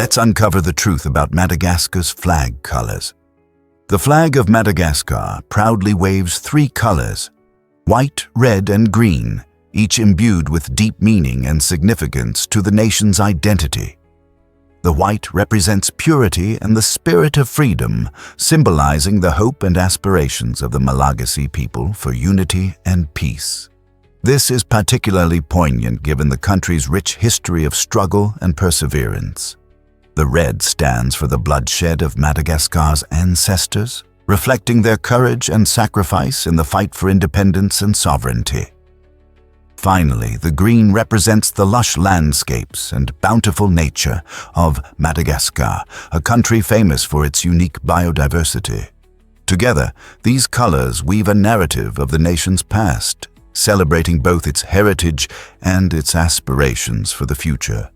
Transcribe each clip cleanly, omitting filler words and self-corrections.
Let's uncover the truth about Madagascar's flag colors. The flag of Madagascar proudly waves three colors: white, red, and green, each imbued with deep meaning and significance to the nation's identity. The white represents purity and the spirit of freedom, symbolizing the hope and aspirations of the Malagasy people for unity and peace. This is particularly poignant given the country's rich history of struggle and perseverance. The red stands for the bloodshed of Madagascar's ancestors, reflecting their courage and sacrifice in the fight for independence and sovereignty. Finally, the green represents the lush landscapes and bountiful nature of Madagascar, a country famous for its unique biodiversity. Together, these colors weave a narrative of the nation's past, celebrating both its heritage and its aspirations for the future.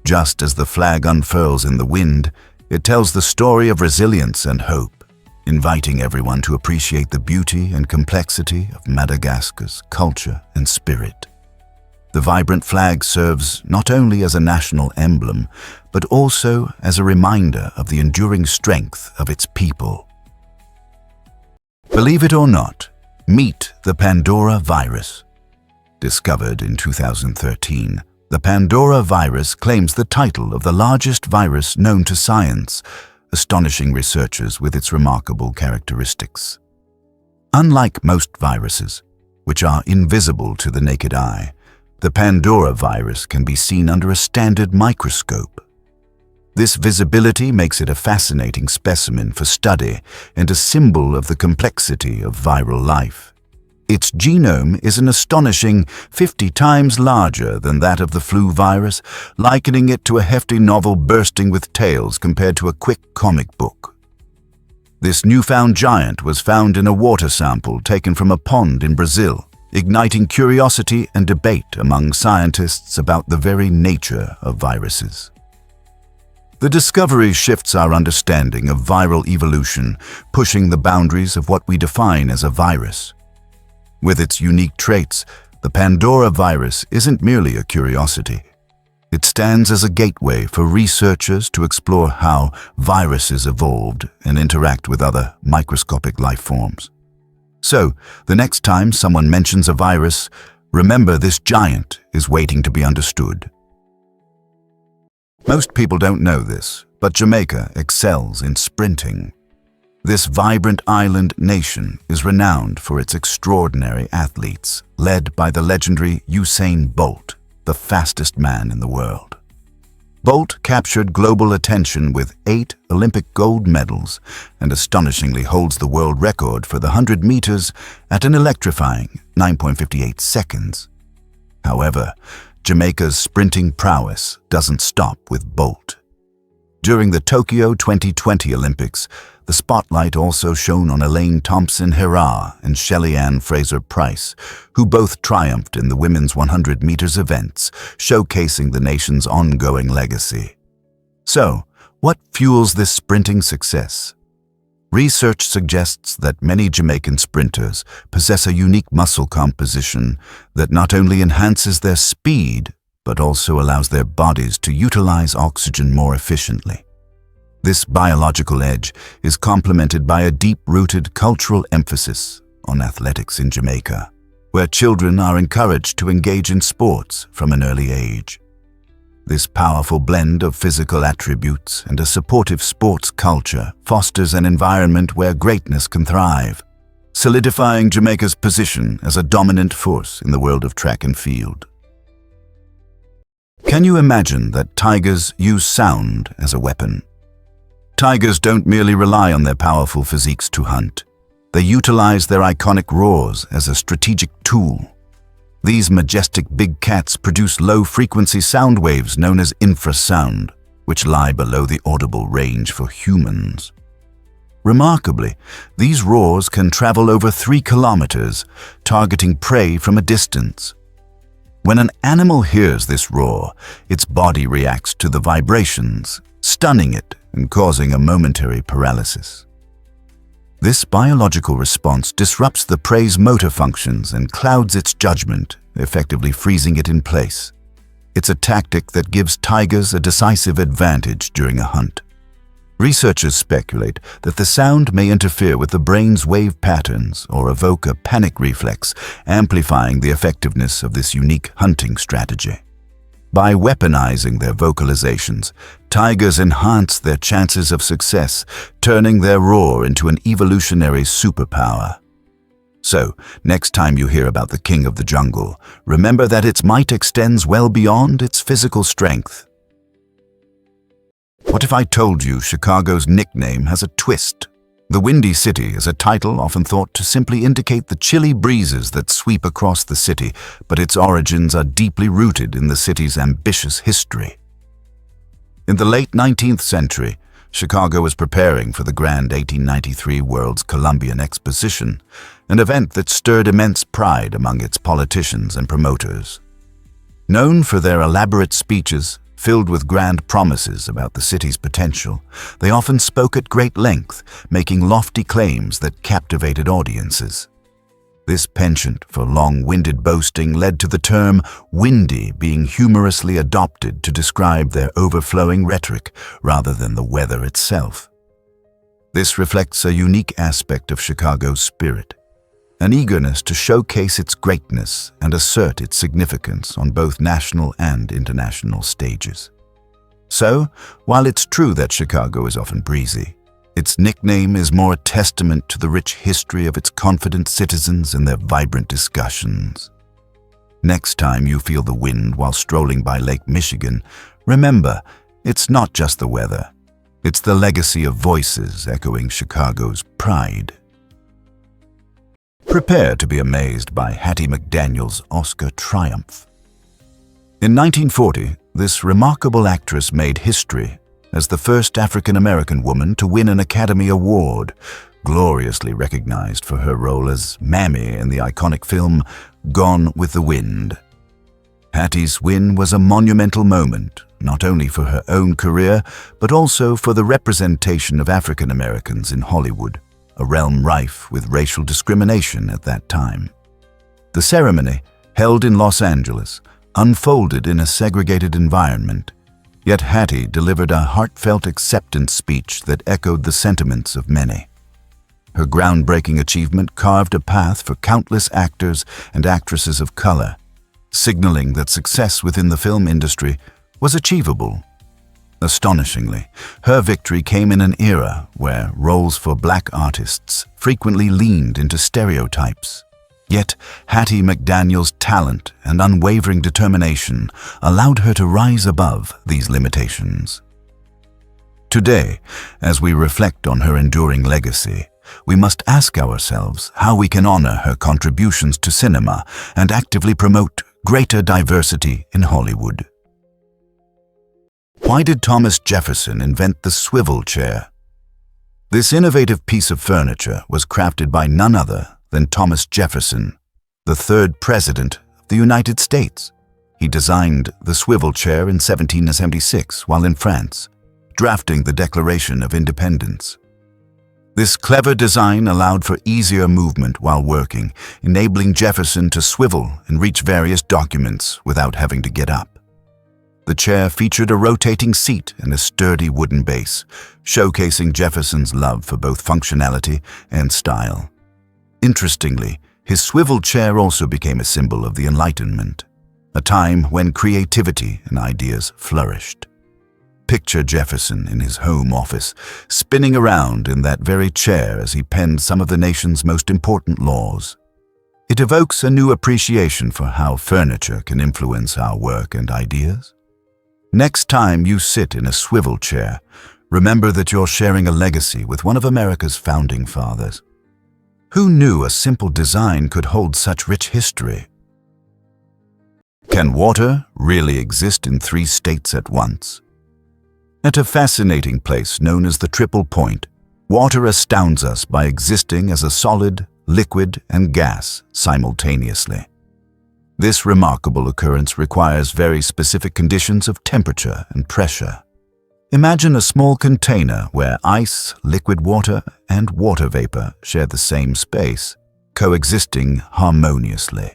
Just as the flag unfurls in the wind, it tells the story of resilience and hope, inviting everyone to appreciate the beauty and complexity of Madagascar's culture and spirit. The vibrant flag serves not only as a national emblem, but also as a reminder of the enduring strength of its people. Believe it or not, meet the Pandora virus. Discovered in 2013, the Pandora virus claims the title of the largest virus known to science, astonishing researchers with its remarkable characteristics. Unlike most viruses, which are invisible to the naked eye, the Pandora virus can be seen under a standard microscope. This visibility makes it a fascinating specimen for study and a symbol of the complexity of viral life. Its genome is an astonishing 50 times larger than that of the flu virus, likening it to a hefty novel bursting with tales compared to a quick comic book. This newfound giant was found in a water sample taken from a pond in Brazil, igniting curiosity and debate among scientists about the very nature of viruses. The discovery shifts our understanding of viral evolution, pushing the boundaries of what we define as a virus. With its unique traits, the Pandora virus isn't merely a curiosity. It stands as a gateway for researchers to explore how viruses evolved and interact with other microscopic life forms. So, the next time someone mentions a virus, remember this giant is waiting to be understood. Most people don't know this, but Jamaica excels in sprinting. This vibrant island nation is renowned for its extraordinary athletes, led by the legendary Usain Bolt, the fastest man in the world. Bolt captured global attention with 8 Olympic gold medals and astonishingly holds the world record for the 100 meters at an electrifying 9.58 seconds. However, Jamaica's sprinting prowess doesn't stop with Bolt. During the Tokyo 2020 Olympics, the spotlight also shone on Elaine Thompson-Herah and Shelly-Ann Fraser-Pryce, who both triumphed in the women's 100 meters events, showcasing the nation's ongoing legacy. So, what fuels this sprinting success? Research suggests that many Jamaican sprinters possess a unique muscle composition that not only enhances their speed, but also allows their bodies to utilize oxygen more efficiently. This biological edge is complemented by a deep-rooted cultural emphasis on athletics in Jamaica, where children are encouraged to engage in sports from an early age. This powerful blend of physical attributes and a supportive sports culture fosters an environment where greatness can thrive, solidifying Jamaica's position as a dominant force in the world of track and field. Can you imagine that tigers use sound as a weapon? Tigers don't merely rely on their powerful physiques to hunt. They utilize their iconic roars as a strategic tool. These majestic big cats produce low-frequency sound waves known as infrasound, which lie below the audible range for humans. Remarkably, these roars can travel over 3 kilometers, targeting prey from a distance. When an animal hears this roar, its body reacts to the vibrations, stunning it and causing a momentary paralysis. This biological response disrupts the prey's motor functions and clouds its judgment, effectively freezing it in place. It's a tactic that gives tigers a decisive advantage during a hunt. Researchers speculate that the sound may interfere with the brain's wave patterns or evoke a panic reflex, amplifying the effectiveness of this unique hunting strategy. By weaponizing their vocalizations, tigers enhance their chances of success, turning their roar into an evolutionary superpower. So, next time you hear about the king of the jungle, remember that its might extends well beyond its physical strength. What if I told you Chicago's nickname has a twist? The Windy City is a title often thought to simply indicate the chilly breezes that sweep across the city, but its origins are deeply rooted in the city's ambitious history. In the late 19th century, Chicago was preparing for the grand 1893 World's Columbian Exposition, an event that stirred immense pride among its politicians and promoters. Known for their elaborate speeches, filled with grand promises about the city's potential, they often spoke at great length, making lofty claims that captivated audiences. This penchant for long-winded boasting led to the term windy being humorously adopted to describe their overflowing rhetoric rather than the weather itself. This reflects a unique aspect of Chicago's spirit, an eagerness to showcase its greatness and assert its significance on both national and international stages. So, while it's true that Chicago is often breezy, its nickname is more a testament to the rich history of its confident citizens and their vibrant discussions. Next time you feel the wind while strolling by Lake Michigan, remember, it's not just the weather. It's the legacy of voices echoing Chicago's pride. Prepare to be amazed by Hattie McDaniel's Oscar triumph. In 1940, this remarkable actress made history as the first African-American woman to win an Academy Award, gloriously recognized for her role as Mammy in the iconic film Gone with the Wind. Hattie's win was a monumental moment, not only for her own career, but also for the representation of African Americans in Hollywood, a realm rife with racial discrimination at that time. The ceremony, held in Los Angeles, unfolded in a segregated environment, yet Hattie delivered a heartfelt acceptance speech that echoed the sentiments of many. Her groundbreaking achievement carved a path for countless actors and actresses of color, signaling that success within the film industry was achievable. Astonishingly, her victory came in an era where roles for black artists frequently leaned into stereotypes. Yet, Hattie McDaniel's talent and unwavering determination allowed her to rise above these limitations. Today, as we reflect on her enduring legacy, we must ask ourselves how we can honor her contributions to cinema and actively promote greater diversity in Hollywood. Why did Thomas Jefferson invent the swivel chair? This innovative piece of furniture was crafted by none other than Thomas Jefferson, the third President of the United States. He designed the swivel chair in 1776 while in France, drafting the Declaration of Independence. This clever design allowed for easier movement while working, enabling Jefferson to swivel and reach various documents without having to get up. The chair featured a rotating seat and a sturdy wooden base, showcasing Jefferson's love for both functionality and style. Interestingly, his swivel chair also became a symbol of the Enlightenment, a time when creativity and ideas flourished. Picture Jefferson in his home office, spinning around in that very chair as he penned some of the nation's most important laws. It evokes a new appreciation for how furniture can influence our work and ideas. Next time you sit in a swivel chair, remember that you're sharing a legacy with one of America's founding fathers. Who knew a simple design could hold such rich history? Can water really exist in 3 states at once? At a fascinating place known as the Triple Point, water astounds us by existing as a solid, liquid, and gas simultaneously. This remarkable occurrence requires very specific conditions of temperature and pressure. Imagine a small container where ice, liquid water, and water vapor share the same space, coexisting harmoniously.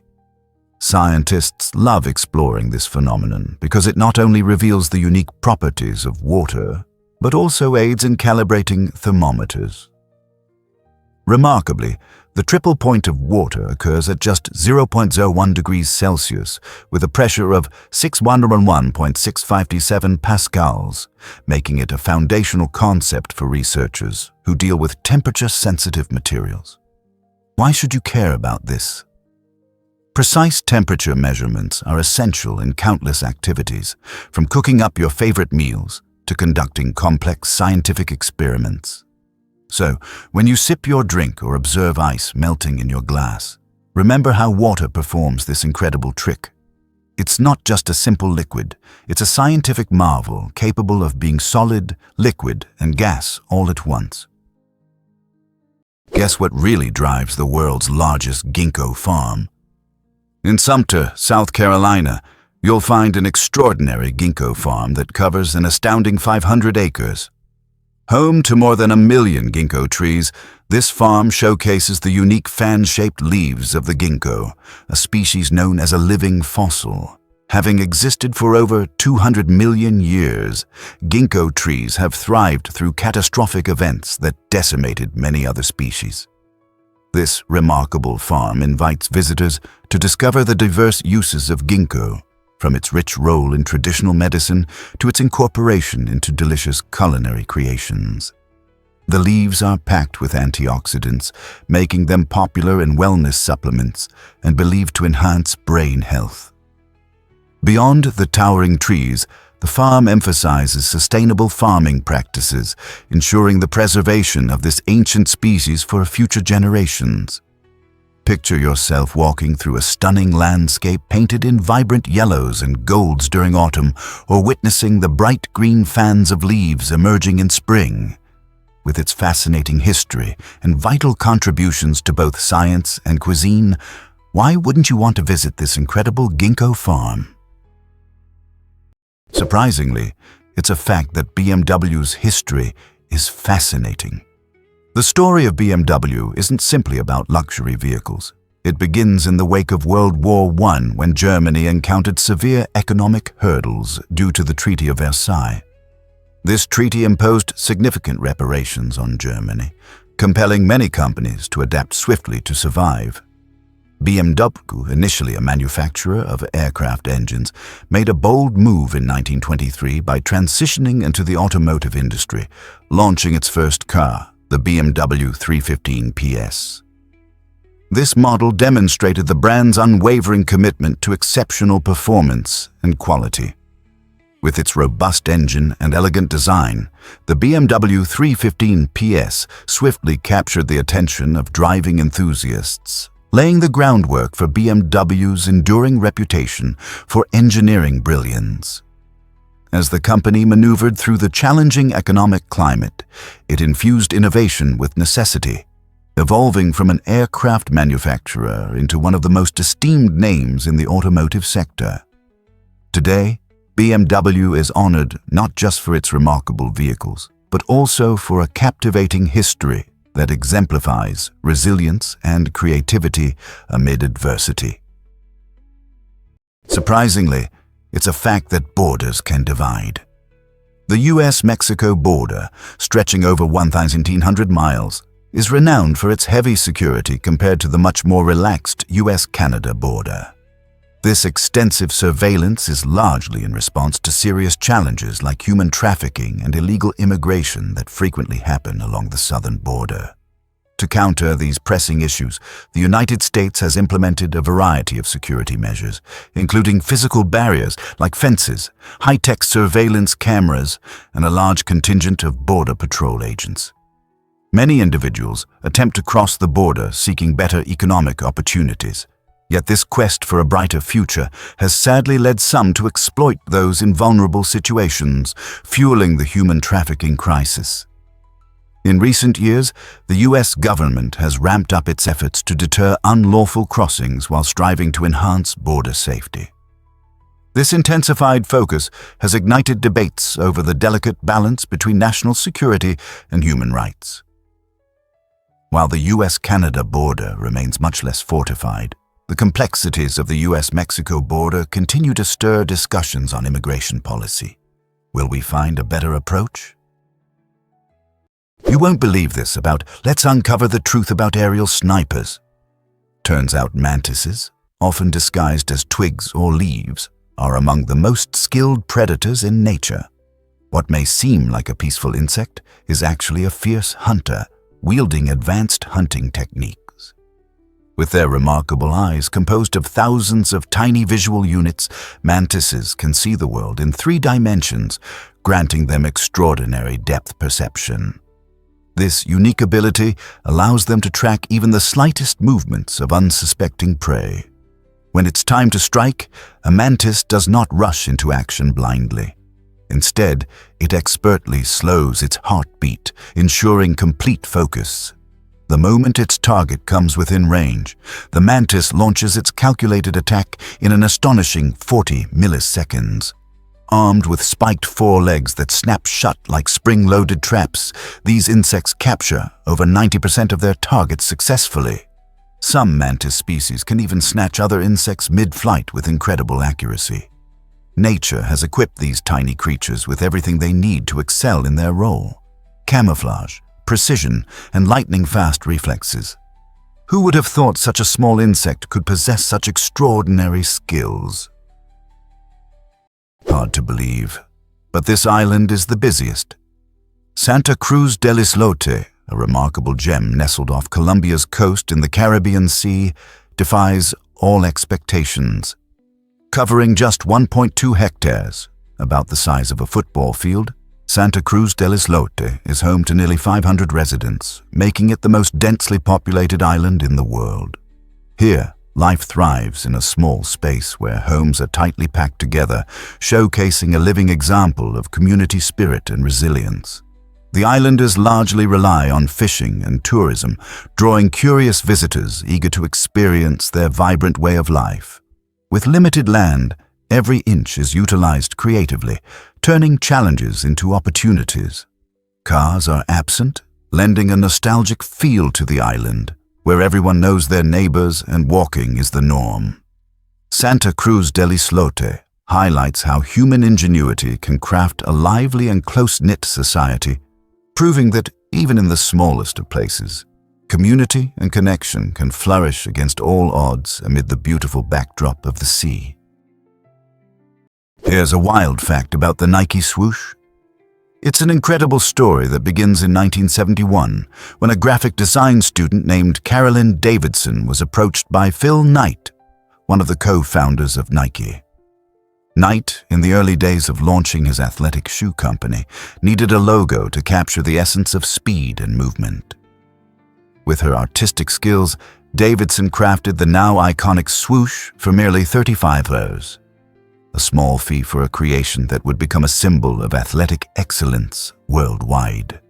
Scientists love exploring this phenomenon because it not only reveals the unique properties of water, but also aids in calibrating thermometers. Remarkably, the triple point of water occurs at just 0.01 degrees Celsius with a pressure of 611.657 pascals, making it a foundational concept for researchers who deal with temperature-sensitive materials. Why should you care about this? Precise temperature measurements are essential in countless activities, from cooking up your favorite meals to conducting complex scientific experiments. So, when you sip your drink or observe ice melting in your glass, remember how water performs this incredible trick. It's not just a simple liquid, it's a scientific marvel capable of being solid, liquid, and gas all at once. Guess what really drives the world's largest ginkgo farm? In Sumter, South Carolina, you'll find an extraordinary ginkgo farm that covers an astounding 500 acres. Home to more than 1 million ginkgo trees, this farm showcases the unique fan-shaped leaves of the ginkgo, a species known as a living fossil. Having existed for over 200 million years, ginkgo trees have thrived through catastrophic events that decimated many other species. This remarkable farm invites visitors to discover the diverse uses of ginkgo, from its rich role in traditional medicine to its incorporation into delicious culinary creations. The leaves are packed with antioxidants, making them popular in wellness supplements and believed to enhance brain health. Beyond the towering trees, the farm emphasizes sustainable farming practices, ensuring the preservation of this ancient species for future generations. Picture yourself walking through a stunning landscape painted in vibrant yellows and golds during autumn, or witnessing the bright green fans of leaves emerging in spring. With its fascinating history and vital contributions to both science and cuisine, why wouldn't you want to visit this incredible ginkgo farm? Surprisingly, it's a fact that BMW's history is fascinating. The story of BMW isn't simply about luxury vehicles. It begins in the wake of World War I, when Germany encountered severe economic hurdles due to the Treaty of Versailles. This treaty imposed significant reparations on Germany, compelling many companies to adapt swiftly to survive. BMW, initially a manufacturer of aircraft engines, made a bold move in 1923 by transitioning into the automotive industry, launching its first car, the BMW 315 PS. This model demonstrated the brand's unwavering commitment to exceptional performance and quality. With its robust engine and elegant design, the BMW 315 PS swiftly captured the attention of driving enthusiasts, laying the groundwork for BMW's enduring reputation for engineering brilliance. As the company maneuvered through the challenging economic climate, it infused innovation with necessity, evolving from an aircraft manufacturer into one of the most esteemed names in the automotive sector. Today, BMW is honored not just for its remarkable vehicles, but also for a captivating history that exemplifies resilience and creativity amid adversity. Surprisingly, it's a fact that borders can divide. The US-Mexico border, stretching over 1,800 miles, is renowned for its heavy security compared to the much more relaxed US-Canada border. This extensive surveillance is largely in response to serious challenges like human trafficking and illegal immigration that frequently happen along the southern border. To counter these pressing issues, the United States has implemented a variety of security measures, including physical barriers like fences, high-tech surveillance cameras, and a large contingent of Border Patrol agents. Many individuals attempt to cross the border seeking better economic opportunities. Yet this quest for a brighter future has sadly led some to exploit those in vulnerable situations, fueling the human trafficking crisis. In recent years, the US government has ramped up its efforts to deter unlawful crossings while striving to enhance border safety. This intensified focus has ignited debates over the delicate balance between national security and human rights. While the US-Canada border remains much less fortified, The complexities of the US-Mexico border continue to stir discussions on immigration policy. Will we find a better approach? You won't believe this let's uncover the truth about aerial snipers. Turns out mantises, often disguised as twigs or leaves, are among the most skilled predators in nature. What may seem like a peaceful insect is actually a fierce hunter, wielding advanced hunting techniques. With their remarkable eyes composed of thousands of tiny visual units, mantises can see the world in 3 dimensions, granting them extraordinary depth perception. This unique ability allows them to track even the slightest movements of unsuspecting prey. When it's time to strike, a mantis does not rush into action blindly. Instead, it expertly slows its heartbeat, ensuring complete focus. The moment its target comes within range, the mantis launches its calculated attack in an astonishing 40 milliseconds. Armed with spiked forelegs that snap shut like spring-loaded traps, these insects capture over 90% of their targets successfully. Some mantis species can even snatch other insects mid-flight with incredible accuracy. Nature has equipped these tiny creatures with everything they need to excel in their role: camouflage, precision, and lightning-fast reflexes. Who would have thought such a small insect could possess such extraordinary skills? Hard to believe, but this island is the busiest. Santa Cruz del Islote, a remarkable gem nestled off Colombia's coast in the Caribbean Sea, defies all expectations. Covering just 1.2 hectares, about the size of a football field, Santa Cruz del Islote is home to nearly 500 residents, making it the most densely populated island in the world. Here, life thrives in a small space where homes are tightly packed together, showcasing a living example of community spirit and resilience. The islanders largely rely on fishing and tourism, drawing curious visitors eager to experience their vibrant way of life. With limited land, every inch is utilized creatively, turning challenges into opportunities. Cars are absent, lending a nostalgic feel to the island, where everyone knows their neighbors and walking is the norm. Santa Cruz del Islote highlights how human ingenuity can craft a lively and close-knit society, proving that even in the smallest of places, community and connection can flourish against all odds amid the beautiful backdrop of the sea. Here's a wild fact about the Nike swoosh. It's an incredible story that begins in 1971, when a graphic design student named Carolyn Davidson was approached by Phil Knight, one of the co-founders of Nike. Knight, in the early days of launching his athletic shoe company, needed a logo to capture the essence of speed and movement. With her artistic skills, Davidson crafted the now iconic swoosh for merely $35. A small fee for a creation that would become a symbol of athletic excellence worldwide.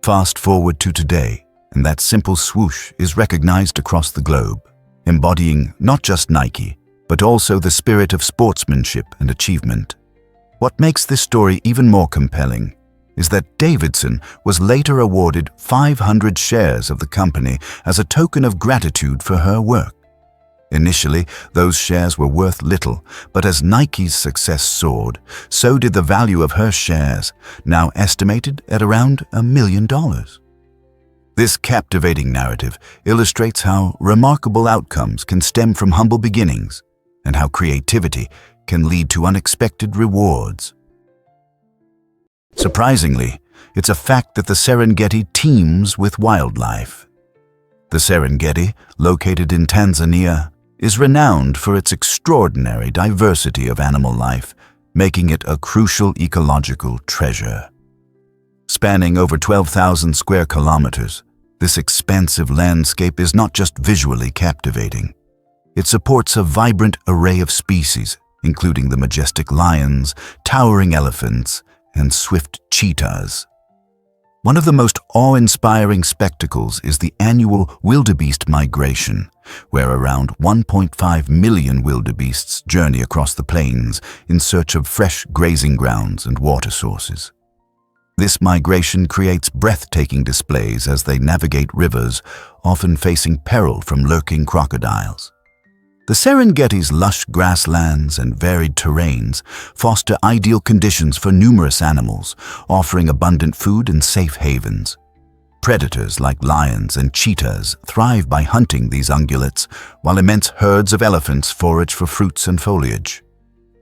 Fast forward to today, and that simple swoosh is recognized across the globe, embodying not just Nike, but also the spirit of sportsmanship and achievement. What makes this story even more compelling is that Davidson was later awarded 500 shares of the company as a token of gratitude for her work. Initially, those shares were worth little, but as Nike's success soared, so did the value of her shares, now estimated at around $1 million. This captivating narrative illustrates how remarkable outcomes can stem from humble beginnings, and how creativity can lead to unexpected rewards. Surprisingly, it's a fact that the Serengeti teems with wildlife. The Serengeti, located in Tanzania, is renowned for its extraordinary diversity of animal life, making it a crucial ecological treasure. Spanning over 12,000 square kilometers, this expansive landscape is not just visually captivating. It supports a vibrant array of species, including the majestic lions, towering elephants, and swift cheetahs. One of the most awe-inspiring spectacles is the annual wildebeest migration, where around 1.5 million wildebeests journey across the plains in search of fresh grazing grounds and water sources. This migration creates breathtaking displays as they navigate rivers, often facing peril from lurking crocodiles. The Serengeti's lush grasslands and varied terrains foster ideal conditions for numerous animals, offering abundant food and safe havens. Predators like lions and cheetahs thrive by hunting these ungulates, while immense herds of elephants forage for fruits and foliage.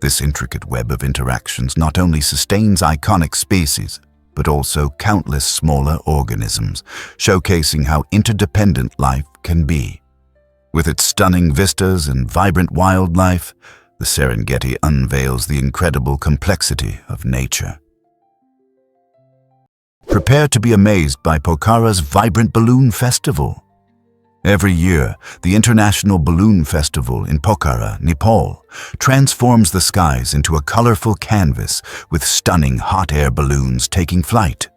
This intricate web of interactions not only sustains iconic species, but also countless smaller organisms, showcasing how interdependent life can be. With its stunning vistas and vibrant wildlife, the Serengeti unveils the incredible complexity of nature. Prepare to be amazed by Pokhara's vibrant balloon festival. Every year, the International Balloon Festival in Pokhara, Nepal, transforms the skies into a colorful canvas with stunning hot air balloons taking flight.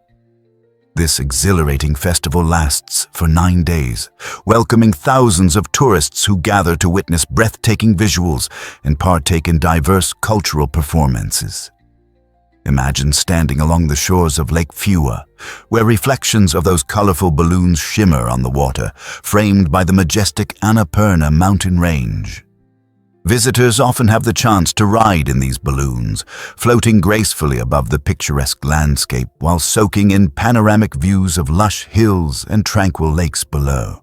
This exhilarating festival lasts for 9 days, welcoming thousands of tourists who gather to witness breathtaking visuals and partake in diverse cultural performances. Imagine standing along the shores of Lake Phewa, where reflections of those colorful balloons shimmer on the water, framed by the majestic Annapurna mountain range. Visitors often have the chance to ride in these balloons, floating gracefully above the picturesque landscape while soaking in panoramic views of lush hills and tranquil lakes below.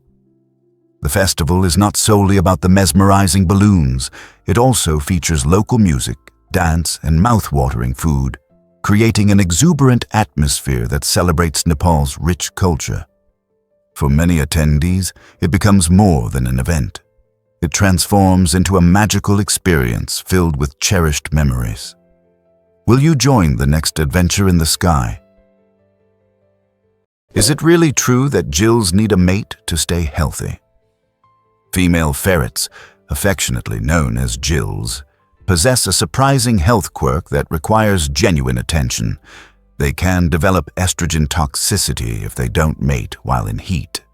The festival is not solely about the mesmerizing balloons. It also features local music, dance, and mouth-watering food, creating an exuberant atmosphere that celebrates Nepal's rich culture. For many attendees, it becomes more than an event. It transforms into a magical experience filled with cherished memories. Will you join the next adventure in the sky? Is it really true that gills need a mate to stay healthy? Female ferrets, affectionately known as gills, possess a surprising health quirk that requires genuine attention. They can develop estrogen toxicity if they don't mate while in heat.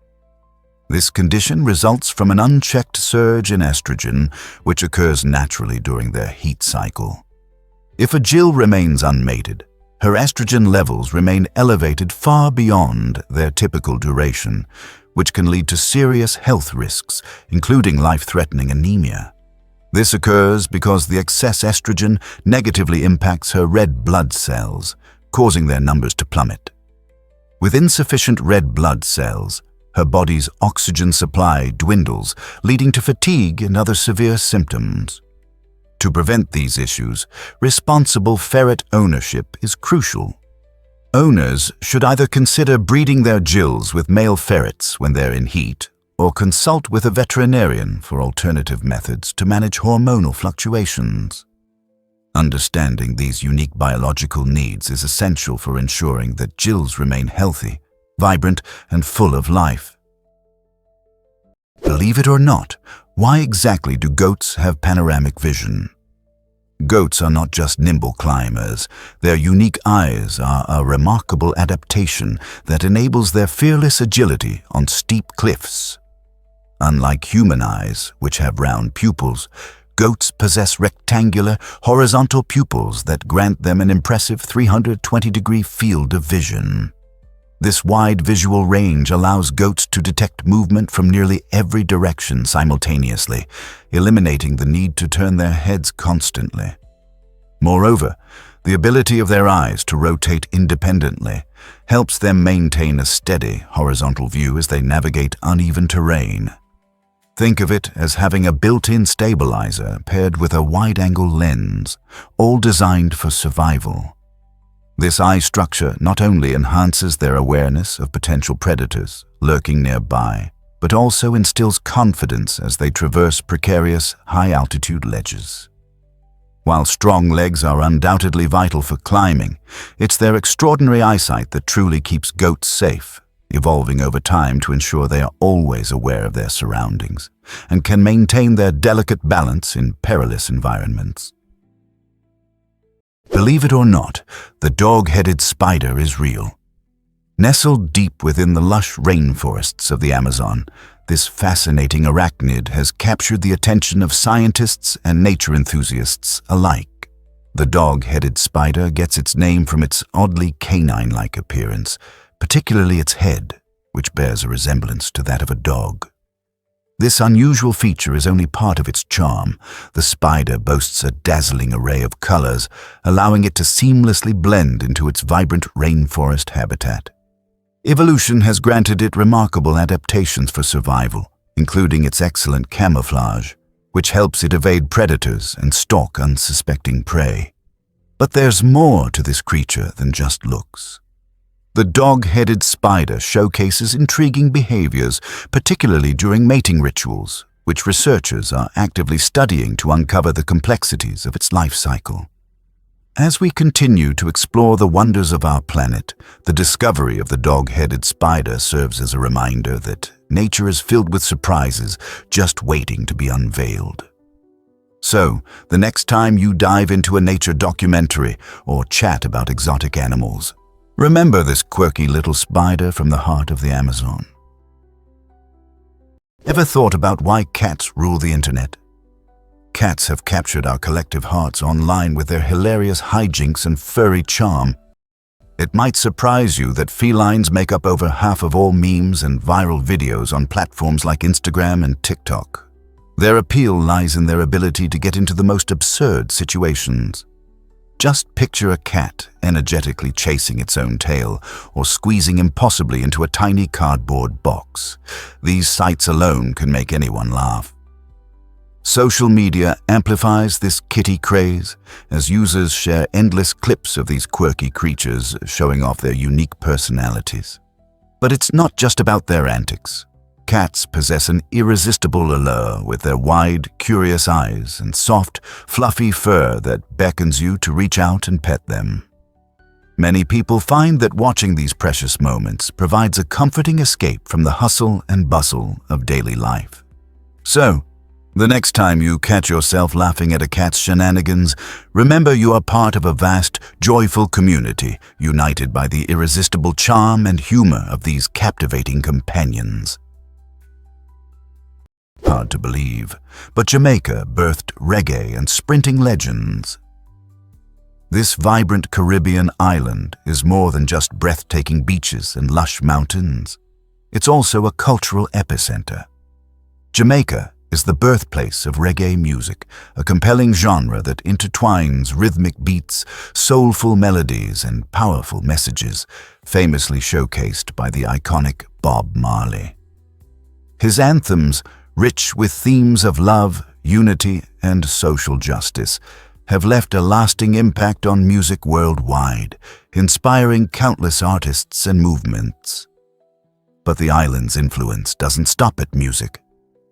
This condition results from an unchecked surge in estrogen, which occurs naturally during their heat cycle. If a gill remains unmated, her estrogen levels remain elevated far beyond their typical duration, which can lead to serious health risks, including life-threatening anemia. This occurs because the excess estrogen negatively impacts her red blood cells, causing their numbers to plummet. With insufficient red blood cells, her body's oxygen supply dwindles, leading to fatigue and other severe symptoms. To prevent these issues, responsible ferret ownership is crucial. Owners should either consider breeding their gills with male ferrets when they're in heat, or consult with a veterinarian for alternative methods to manage hormonal fluctuations. Understanding these unique biological needs is essential for ensuring that gills remain healthy, vibrant, and full of life. Believe it or not, why exactly do goats have panoramic vision? Goats are not just nimble climbers. Their unique eyes are a remarkable adaptation that enables their fearless agility on steep cliffs. Unlike human eyes, which have round pupils, goats possess rectangular, horizontal pupils that grant them an impressive 320-degree field of vision. This wide visual range allows goats to detect movement from nearly every direction simultaneously, eliminating the need to turn their heads constantly. Moreover, the ability of their eyes to rotate independently helps them maintain a steady, horizontal view as they navigate uneven terrain. Think of it as having a built-in stabilizer paired with a wide-angle lens, all designed for survival. This eye structure not only enhances their awareness of potential predators lurking nearby, but also instills confidence as they traverse precarious, high-altitude ledges. While strong legs are undoubtedly vital for climbing, it's their extraordinary eyesight that truly keeps goats safe, evolving over time to ensure they are always aware of their surroundings and can maintain their delicate balance in perilous environments. Believe it or not, the dog-headed spider is real. Nestled deep within the lush rainforests of the Amazon, this fascinating arachnid has captured the attention of scientists and nature enthusiasts alike. The dog-headed spider gets its name from its oddly canine-like appearance, particularly its head, which bears a resemblance to that of a dog. This unusual feature is only part of its charm. The spider boasts a dazzling array of colors, allowing it to seamlessly blend into its vibrant rainforest habitat. Evolution has granted it remarkable adaptations for survival, including its excellent camouflage, which helps it evade predators and stalk unsuspecting prey. But there's more to this creature than just looks. The dog-headed spider showcases intriguing behaviors, particularly during mating rituals, which researchers are actively studying to uncover the complexities of its life cycle. As we continue to explore the wonders of our planet, the discovery of the dog-headed spider serves as a reminder that nature is filled with surprises just waiting to be unveiled. So, the next time you dive into a nature documentary or chat about exotic animals, remember this quirky little spider from the heart of the Amazon. Ever thought about why cats rule the internet? Cats have captured our collective hearts online with their hilarious hijinks and furry charm. It might surprise you that felines make up over half of all memes and viral videos on platforms like Instagram and TikTok. Their appeal lies in their ability to get into the most absurd situations. Just picture a cat energetically chasing its own tail or squeezing impossibly into a tiny cardboard box. These sights alone can make anyone laugh. Social media amplifies this kitty craze as users share endless clips of these quirky creatures showing off their unique personalities. But it's not just about their antics. Cats possess an irresistible allure with their wide, curious eyes and soft, fluffy fur that beckons you to reach out and pet them. Many people find that watching these precious moments provides a comforting escape from the hustle and bustle of daily life. So, the next time you catch yourself laughing at a cat's shenanigans, remember you are part of a vast, joyful community, united by the irresistible charm and humor of these captivating companions. Hard to believe, but Jamaica birthed reggae and sprinting legends. This vibrant Caribbean island is more than just breathtaking beaches and lush mountains. It's also a cultural epicenter. Jamaica is the birthplace of reggae music, a compelling genre that intertwines rhythmic beats, soulful melodies, and powerful messages, famously showcased by the iconic Bob Marley. His anthems, rich with themes of love, unity, and social justice, have left a lasting impact on music worldwide, inspiring countless artists and movements. But the island's influence doesn't stop at music.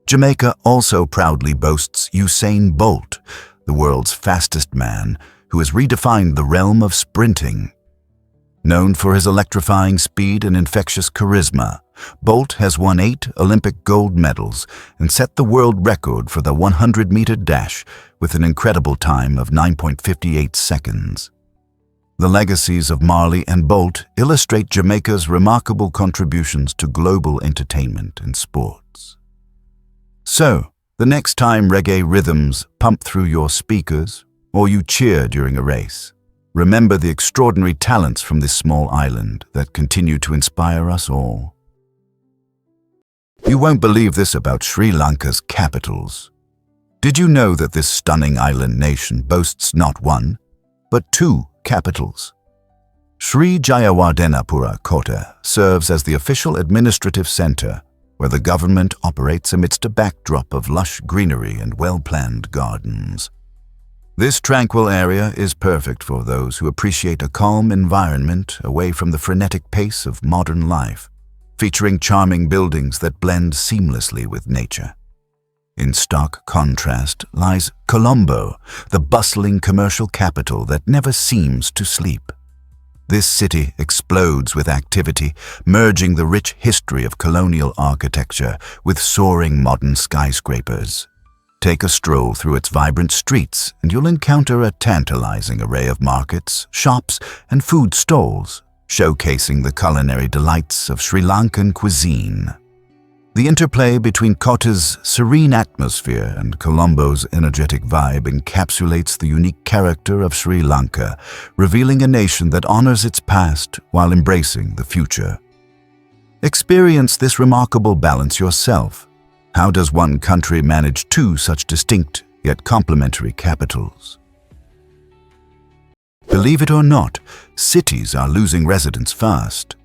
Jamaica also proudly boasts Usain Bolt, the world's fastest man, who has redefined the realm of sprinting. Known for his electrifying speed and infectious charisma, Bolt has won 8 Olympic gold medals and set the world record for the 100-meter dash with an incredible time of 9.58 seconds. The legacies of Marley and Bolt illustrate Jamaica's remarkable contributions to global entertainment and sports. So, the next time reggae rhythms pump through your speakers or you cheer during a race, remember the extraordinary talents from this small island that continue to inspire us all. You won't believe this about Sri Lanka's capitals. Did you know that this stunning island nation boasts not one, but 2 capitals? Sri Jayawardenepura Kota serves as the official administrative center, where the government operates amidst a backdrop of lush greenery and well-planned gardens. This tranquil area is perfect for those who appreciate a calm environment away from the frenetic pace of modern life, featuring charming buildings that blend seamlessly with nature. In stark contrast lies Colombo, the bustling commercial capital that never seems to sleep. This city explodes with activity, merging the rich history of colonial architecture with soaring modern skyscrapers. Take a stroll through its vibrant streets and you'll encounter a tantalizing array of markets, shops, and food stalls, showcasing the culinary delights of Sri Lankan cuisine. The interplay between Kota's serene atmosphere and Colombo's energetic vibe encapsulates the unique character of Sri Lanka, revealing a nation that honors its past while embracing the future. Experience this remarkable balance yourself. How does one country manage two such distinct yet complementary capitals? Believe it or not, cities are losing residents fast.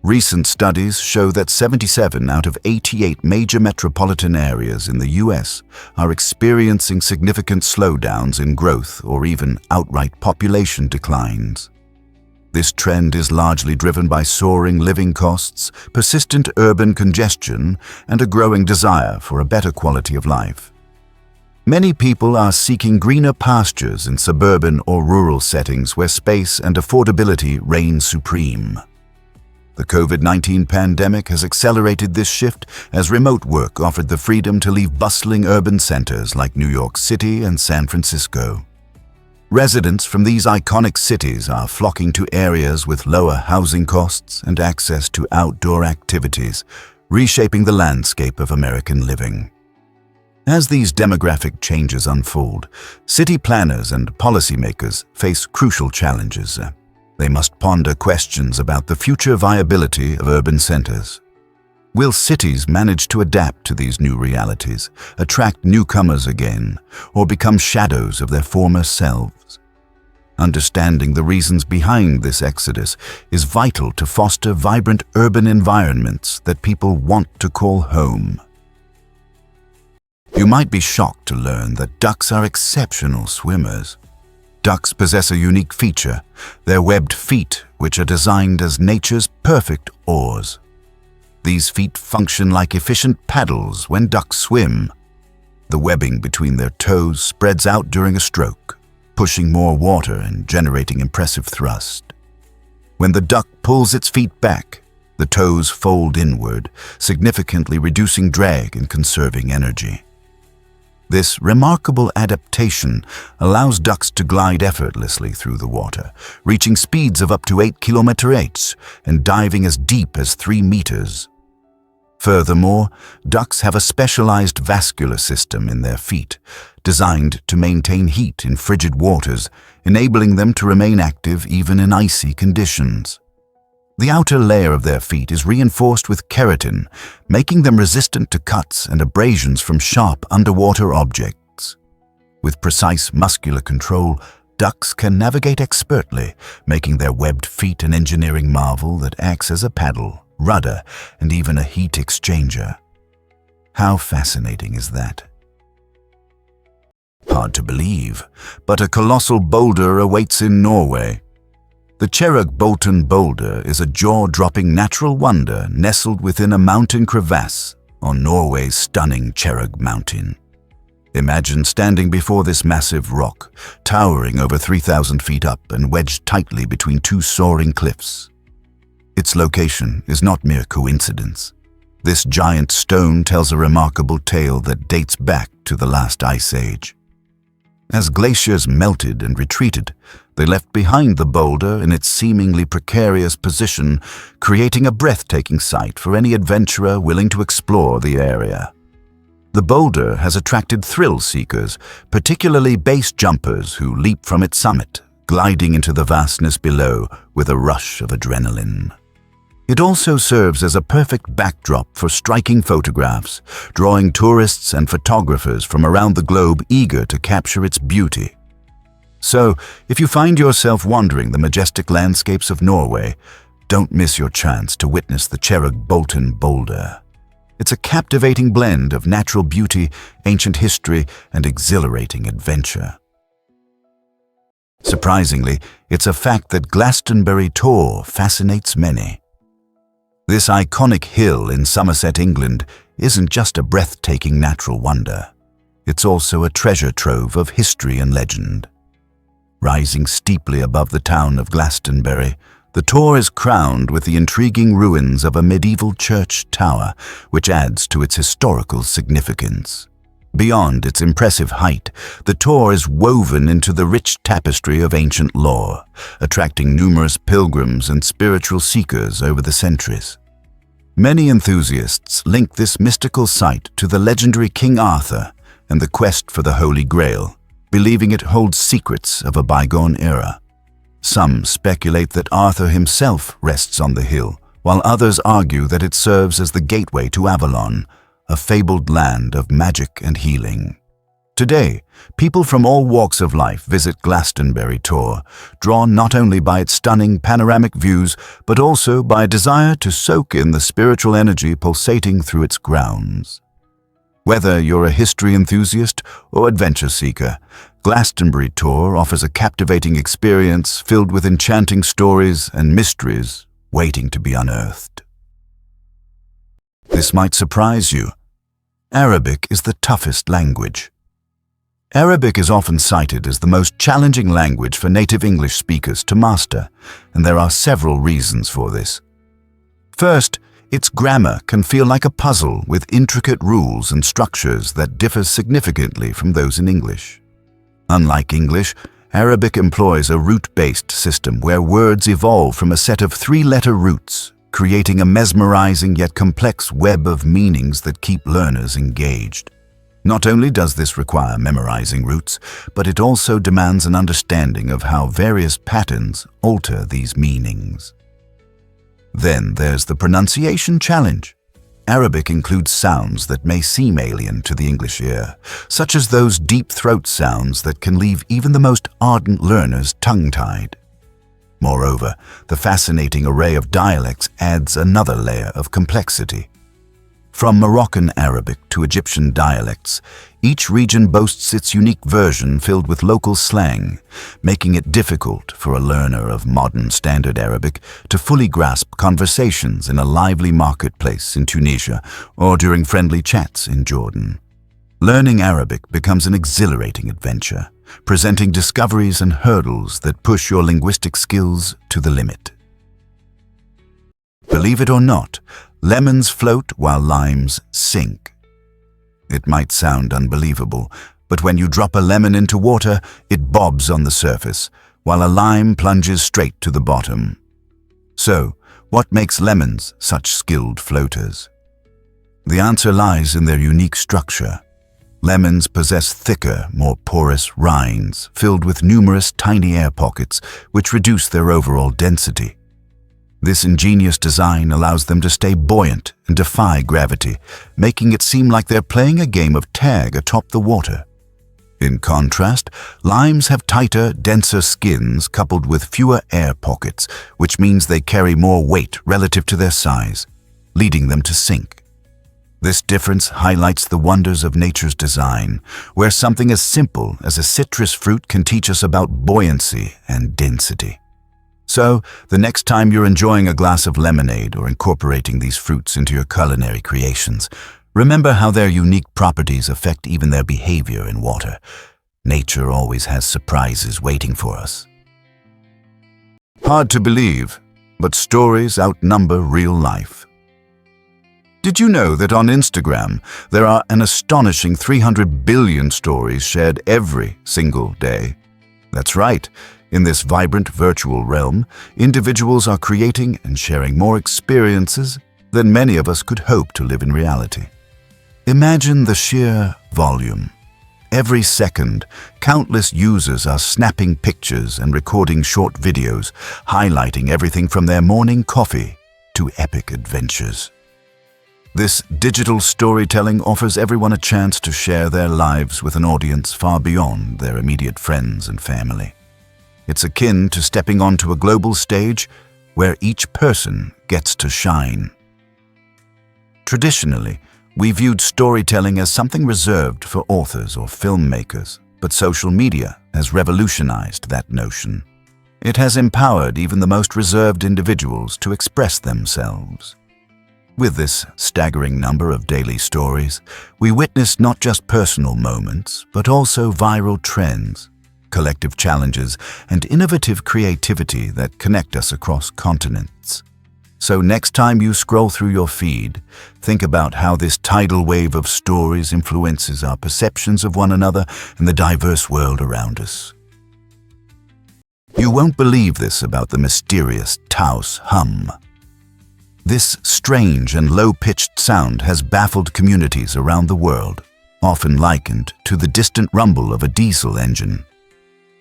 Recent studies show that 77 out of 88 major metropolitan areas in the US are experiencing significant slowdowns in growth or even outright population declines. This trend is largely driven by soaring living costs, persistent urban congestion, and a growing desire for a better quality of life. Many people are seeking greener pastures in suburban or rural settings where space and affordability reign supreme. The COVID-19 pandemic has accelerated this shift as remote work offered the freedom to leave bustling urban centers like New York City and San Francisco. Residents from these iconic cities are flocking to areas with lower housing costs and access to outdoor activities, reshaping the landscape of American living. As these demographic changes unfold, city planners and policymakers face crucial challenges. They must ponder questions about the future viability of urban centers. Will cities manage to adapt to these new realities, attract newcomers again, or become shadows of their former selves? Understanding the reasons behind this exodus is vital to foster vibrant urban environments that people want to call home. You might be shocked to learn that ducks are exceptional swimmers. Ducks possess a unique feature, their webbed feet, which are designed as nature's perfect oars. These feet function like efficient paddles when ducks swim. The webbing between their toes spreads out during a stroke, pushing more water and generating impressive thrust. When the duck pulls its feet back, the toes fold inward, significantly reducing drag and conserving energy. This remarkable adaptation allows ducks to glide effortlessly through the water, reaching speeds of up to 8 km/h and diving as deep as 3 meters. Furthermore, ducks have a specialized vascular system in their feet, designed to maintain heat in frigid waters, enabling them to remain active even in icy conditions. The outer layer of their feet is reinforced with keratin, making them resistant to cuts and abrasions from sharp underwater objects. With precise muscular control, ducks can navigate expertly, making their webbed feet an engineering marvel that acts as a paddle, rudder, and even a heat exchanger. How fascinating is that? Hard to believe, but a colossal boulder awaits in Norway. The Cherrugbolten boulder is a jaw-dropping natural wonder nestled within a mountain crevasse on Norway's stunning Cherrug Mountain. Imagine standing before this massive rock, towering over 3,000 feet up and wedged tightly between two soaring cliffs. Its location is not mere coincidence. This giant stone tells a remarkable tale that dates back to the last ice age. As glaciers melted and retreated, they left behind the boulder in its seemingly precarious position, creating a breathtaking sight for any adventurer willing to explore the area. The boulder has attracted thrill seekers, particularly base jumpers who leap from its summit, gliding into the vastness below with a rush of adrenaline. It also serves as a perfect backdrop for striking photographs, drawing tourists and photographers from around the globe eager to capture its beauty. So, if you find yourself wandering the majestic landscapes of Norway, don't miss your chance to witness the Cherrugbolten boulder. It's a captivating blend of natural beauty, ancient history, and exhilarating adventure. Surprisingly, it's a fact that Glastonbury Tor fascinates many. This iconic hill in Somerset, England, isn't just a breathtaking natural wonder. It's also a treasure trove of history and legend. Rising steeply above the town of Glastonbury, the Tor is crowned with the intriguing ruins of a medieval church tower, which adds to its historical significance. Beyond its impressive height, the Tor is woven into the rich tapestry of ancient lore, attracting numerous pilgrims and spiritual seekers over the centuries. Many enthusiasts link this mystical site to the legendary King Arthur and the quest for the Holy Grail, believing it holds secrets of a bygone era. Some speculate that Arthur himself rests on the hill, while others argue that it serves as the gateway to Avalon, a fabled land of magic and healing. Today, people from all walks of life visit Glastonbury Tor, drawn not only by its stunning panoramic views, but also by a desire to soak in the spiritual energy pulsating through its grounds. Whether you're a history enthusiast or adventure seeker, Glastonbury Tor offers a captivating experience filled with enchanting stories and mysteries waiting to be unearthed. This might surprise you. Arabic is the toughest language. Arabic is often cited as the most challenging language for native English speakers to master, and there are several reasons for this. First, its grammar can feel like a puzzle with intricate rules and structures that differ significantly from those in English. Unlike English, Arabic employs a root-based system where words evolve from a set of three-letter roots, creating a mesmerizing yet complex web of meanings that keep learners engaged. Not only does this require memorizing roots, but it also demands an understanding of how various patterns alter these meanings. Then there's the pronunciation challenge. Arabic includes sounds that may seem alien to the English ear, such as those deep throat sounds that can leave even the most ardent learners tongue-tied. Moreover, the fascinating array of dialects adds another layer of complexity. From Moroccan Arabic to Egyptian dialects, each region boasts its unique version filled with local slang, making it difficult for a learner of modern Standard Arabic to fully grasp conversations in a lively marketplace in Tunisia or during friendly chats in Jordan. Learning Arabic becomes an exhilarating adventure, presenting discoveries and hurdles that push your linguistic skills to the limit. Believe it or not, lemons float while limes sink. It might sound unbelievable, but when you drop a lemon into water, it bobs on the surface, while a lime plunges straight to the bottom. So, what makes lemons such skilled floaters? The answer lies in their unique structure. Lemons possess thicker, more porous rinds, filled with numerous tiny air pockets, which reduce their overall density. This ingenious design allows them to stay buoyant and defy gravity, making it seem like they're playing a game of tag atop the water. In contrast, limes have tighter, denser skins coupled with fewer air pockets, which means they carry more weight relative to their size, leading them to sink. This difference highlights the wonders of nature's design, where something as simple as a citrus fruit can teach us about buoyancy and density. So, the next time you're enjoying a glass of lemonade or incorporating these fruits into your culinary creations, remember how their unique properties affect even their behavior in water. Nature always has surprises waiting for us. Hard to believe, but stories outnumber real life. Did you know that on Instagram, there are an astonishing 300 billion stories shared every single day? That's right. In this vibrant virtual realm, individuals are creating and sharing more experiences than many of us could hope to live in reality. Imagine the sheer volume. Every second, countless users are snapping pictures and recording short videos, highlighting everything from their morning coffee to epic adventures. This digital storytelling offers everyone a chance to share their lives with an audience far beyond their immediate friends and family. It's akin to stepping onto a global stage where each person gets to shine. Traditionally, we viewed storytelling as something reserved for authors or filmmakers, but social media has revolutionized that notion. It has empowered even the most reserved individuals to express themselves. With this staggering number of daily stories, we witness not just personal moments, but also viral trends, collective challenges, and innovative creativity that connect us across continents. So next time you scroll through your feed, think about how this tidal wave of stories influences our perceptions of one another and the diverse world around us. You won't believe this about the mysterious Taos hum. This strange and low-pitched sound has baffled communities around the world, often likened to the distant rumble of a diesel engine.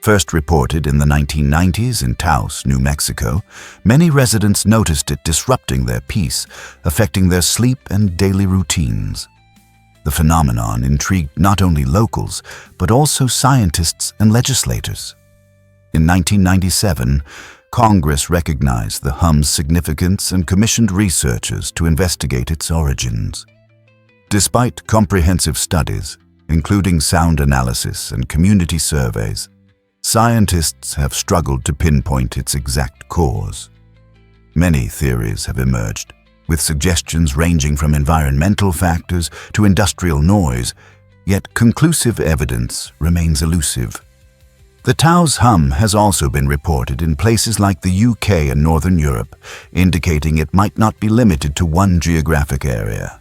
First reported in the 1990s in Taos, New Mexico, many residents noticed it disrupting their peace, affecting their sleep and daily routines. The phenomenon intrigued not only locals, but also scientists and legislators. In 1997, Congress recognized the hum's significance and commissioned researchers to investigate its origins. Despite comprehensive studies, including sound analysis and community surveys, scientists have struggled to pinpoint its exact cause. Many theories have emerged, with suggestions ranging from environmental factors to industrial noise, yet conclusive evidence remains elusive. The Taos hum has also been reported in places like the UK and Northern Europe, indicating it might not be limited to one geographic area.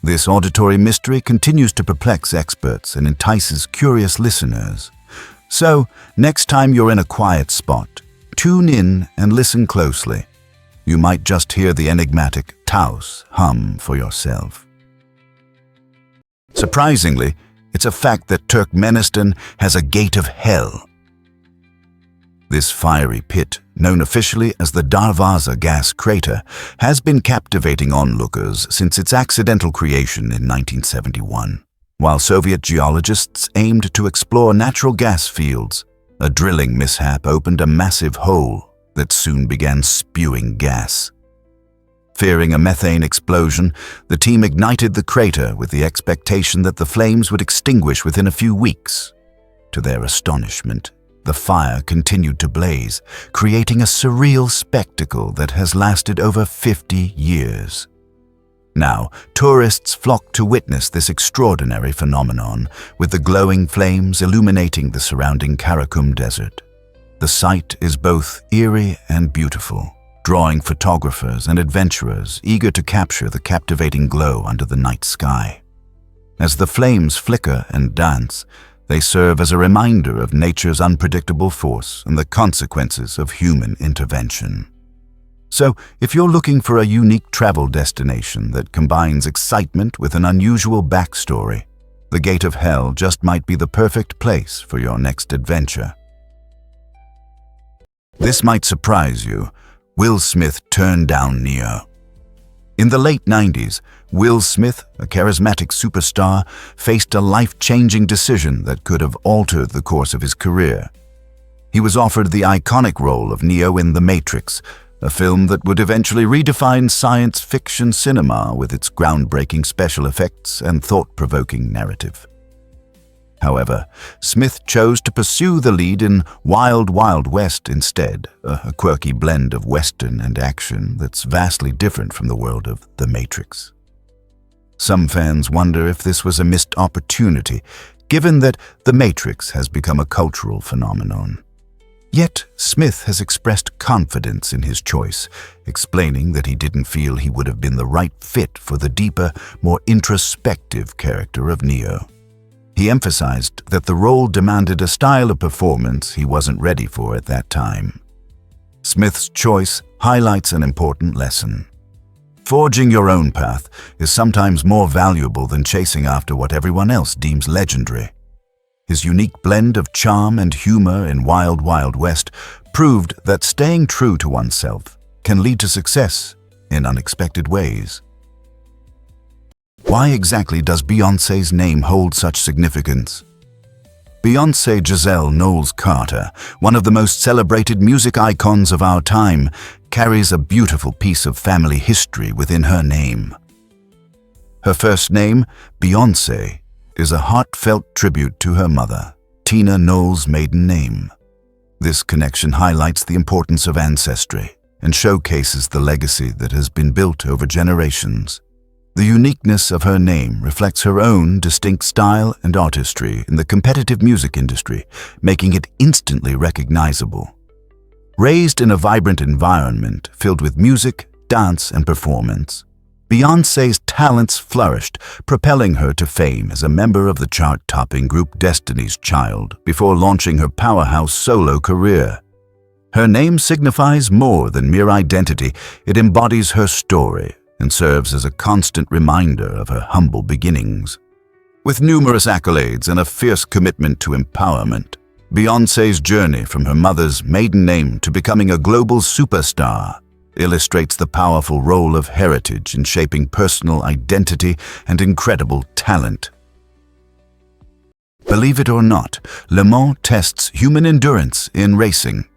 This auditory mystery continues to perplex experts and entices curious listeners. So, next time you're in a quiet spot, tune in and listen closely. You might just hear the enigmatic Taos hum for yourself. Surprisingly, it's a fact that Turkmenistan has a gate of hell. This fiery pit, known officially as the Darvaza gas crater, has been captivating onlookers since its accidental creation in 1971. While Soviet geologists aimed to explore natural gas fields, a drilling mishap opened a massive hole that soon began spewing gas. Fearing a methane explosion, the team ignited the crater with the expectation that the flames would extinguish within a few weeks. To their astonishment, the fire continued to blaze, creating a surreal spectacle that has lasted over 50 years. Now, tourists flock to witness this extraordinary phenomenon, with the glowing flames illuminating the surrounding Karakum Desert. The sight is both eerie and beautiful, drawing photographers and adventurers eager to capture the captivating glow under the night sky. As the flames flicker and dance, they serve as a reminder of nature's unpredictable force and the consequences of human intervention. So, if you're looking for a unique travel destination that combines excitement with an unusual backstory, the Gate of Hell just might be the perfect place for your next adventure. This might surprise you. Will Smith turned down Neo. In the late 90s, Will Smith, a charismatic superstar, faced a life-changing decision that could have altered the course of his career. He was offered the iconic role of Neo in The Matrix, a film that would eventually redefine science fiction cinema with its groundbreaking special effects and thought-provoking narrative. However, Smith chose to pursue the lead in Wild Wild West instead, a quirky blend of Western and action that's vastly different from the world of The Matrix. Some fans wonder if this was a missed opportunity, given that The Matrix has become a cultural phenomenon. Yet, Smith has expressed confidence in his choice, explaining that he didn't feel he would have been the right fit for the deeper, more introspective character of Neo. He emphasized that the role demanded a style of performance he wasn't ready for at that time. Smith's choice highlights an important lesson. Forging your own path is sometimes more valuable than chasing after what everyone else deems legendary. His unique blend of charm and humor in Wild Wild West proved that staying true to oneself can lead to success in unexpected ways. Why exactly does Beyoncé's name hold such significance? Beyoncé Giselle Knowles-Carter, one of the most celebrated music icons of our time, carries a beautiful piece of family history within her name. Her first name, Beyoncé, is a heartfelt tribute to her mother, Tina Knowles' maiden name. This connection highlights the importance of ancestry and showcases the legacy that has been built over generations. The uniqueness of her name reflects her own distinct style and artistry in the competitive music industry, making it instantly recognizable. Raised in a vibrant environment filled with music, dance, and performance, Beyoncé's talents flourished, propelling her to fame as a member of the chart-topping group Destiny's Child before launching her powerhouse solo career. Her name signifies more than mere identity. It embodies her story and serves as a constant reminder of her humble beginnings. With numerous accolades and a fierce commitment to empowerment, Beyoncé's journey from her mother's maiden name to becoming a global superstar illustrates the powerful role of heritage in shaping personal identity and incredible talent. Believe it or not, Le Mans tests human endurance in racing.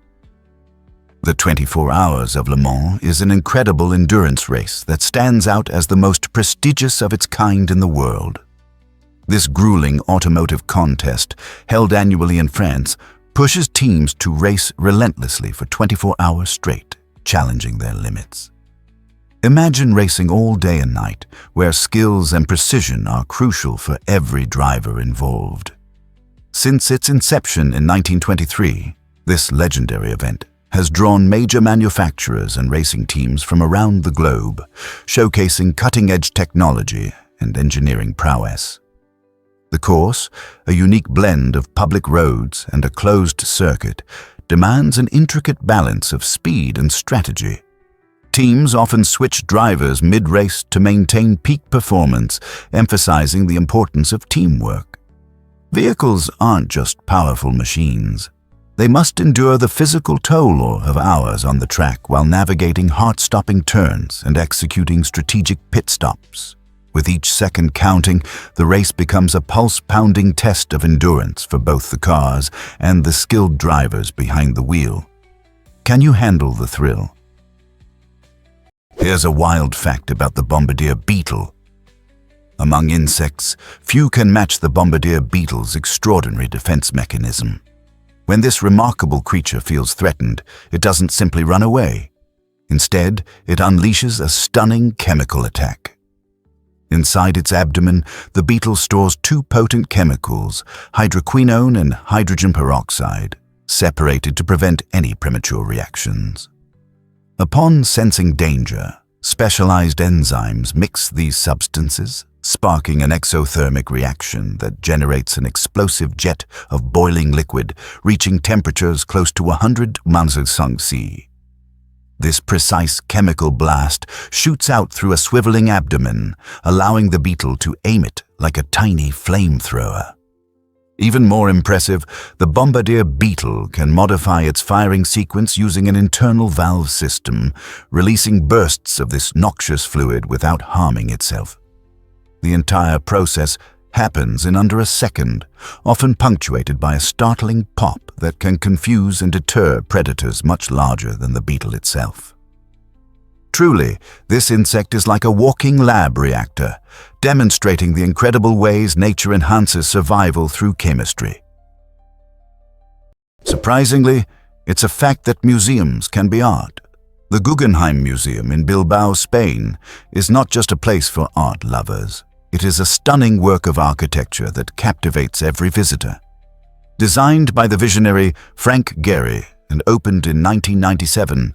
The 24 Hours of Le Mans is an incredible endurance race that stands out as the most prestigious of its kind in the world. This grueling automotive contest, held annually in France, pushes teams to race relentlessly for 24 hours straight, challenging their limits. Imagine racing all day and night, where skills and precision are crucial for every driver involved. Since its inception in 1923, this legendary event has drawn major manufacturers and racing teams from around the globe, showcasing cutting-edge technology and engineering prowess. The course, a unique blend of public roads and a closed circuit, demands an intricate balance of speed and strategy. Teams often switch drivers mid-race to maintain peak performance, emphasizing the importance of teamwork. Vehicles aren't just powerful machines. They must endure the physical toll of hours on the track while navigating heart-stopping turns and executing strategic pit stops. With each second counting, the race becomes a pulse-pounding test of endurance for both the cars and the skilled drivers behind the wheel. Can you handle the thrill? Here's a wild fact about the bombardier beetle. Among insects, few can match the bombardier beetle's extraordinary defense mechanism. When this remarkable creature feels threatened, it doesn't simply run away. Instead, it unleashes a stunning chemical attack. Inside its abdomen, the beetle stores two potent chemicals, hydroquinone and hydrogen peroxide, separated to prevent any premature reactions. Upon sensing danger, specialized enzymes mix these substances, sparking an exothermic reaction that generates an explosive jet of boiling liquid, reaching temperatures close to 100 °C. This precise chemical blast shoots out through a swiveling abdomen, allowing the beetle to aim it like a tiny flamethrower. Even more impressive, the bombardier beetle can modify its firing sequence using an internal valve system, releasing bursts of this noxious fluid without harming itself. The entire process happens in under a second, often punctuated by a startling pop that can confuse and deter predators much larger than the beetle itself. Truly, this insect is like a walking lab reactor, demonstrating the incredible ways nature enhances survival through chemistry. Surprisingly, it's a fact that museums can be art. The Guggenheim Museum in Bilbao, Spain, is not just a place for art lovers. It is a stunning work of architecture that captivates every visitor. Designed by the visionary Frank Gehry and opened in 1997,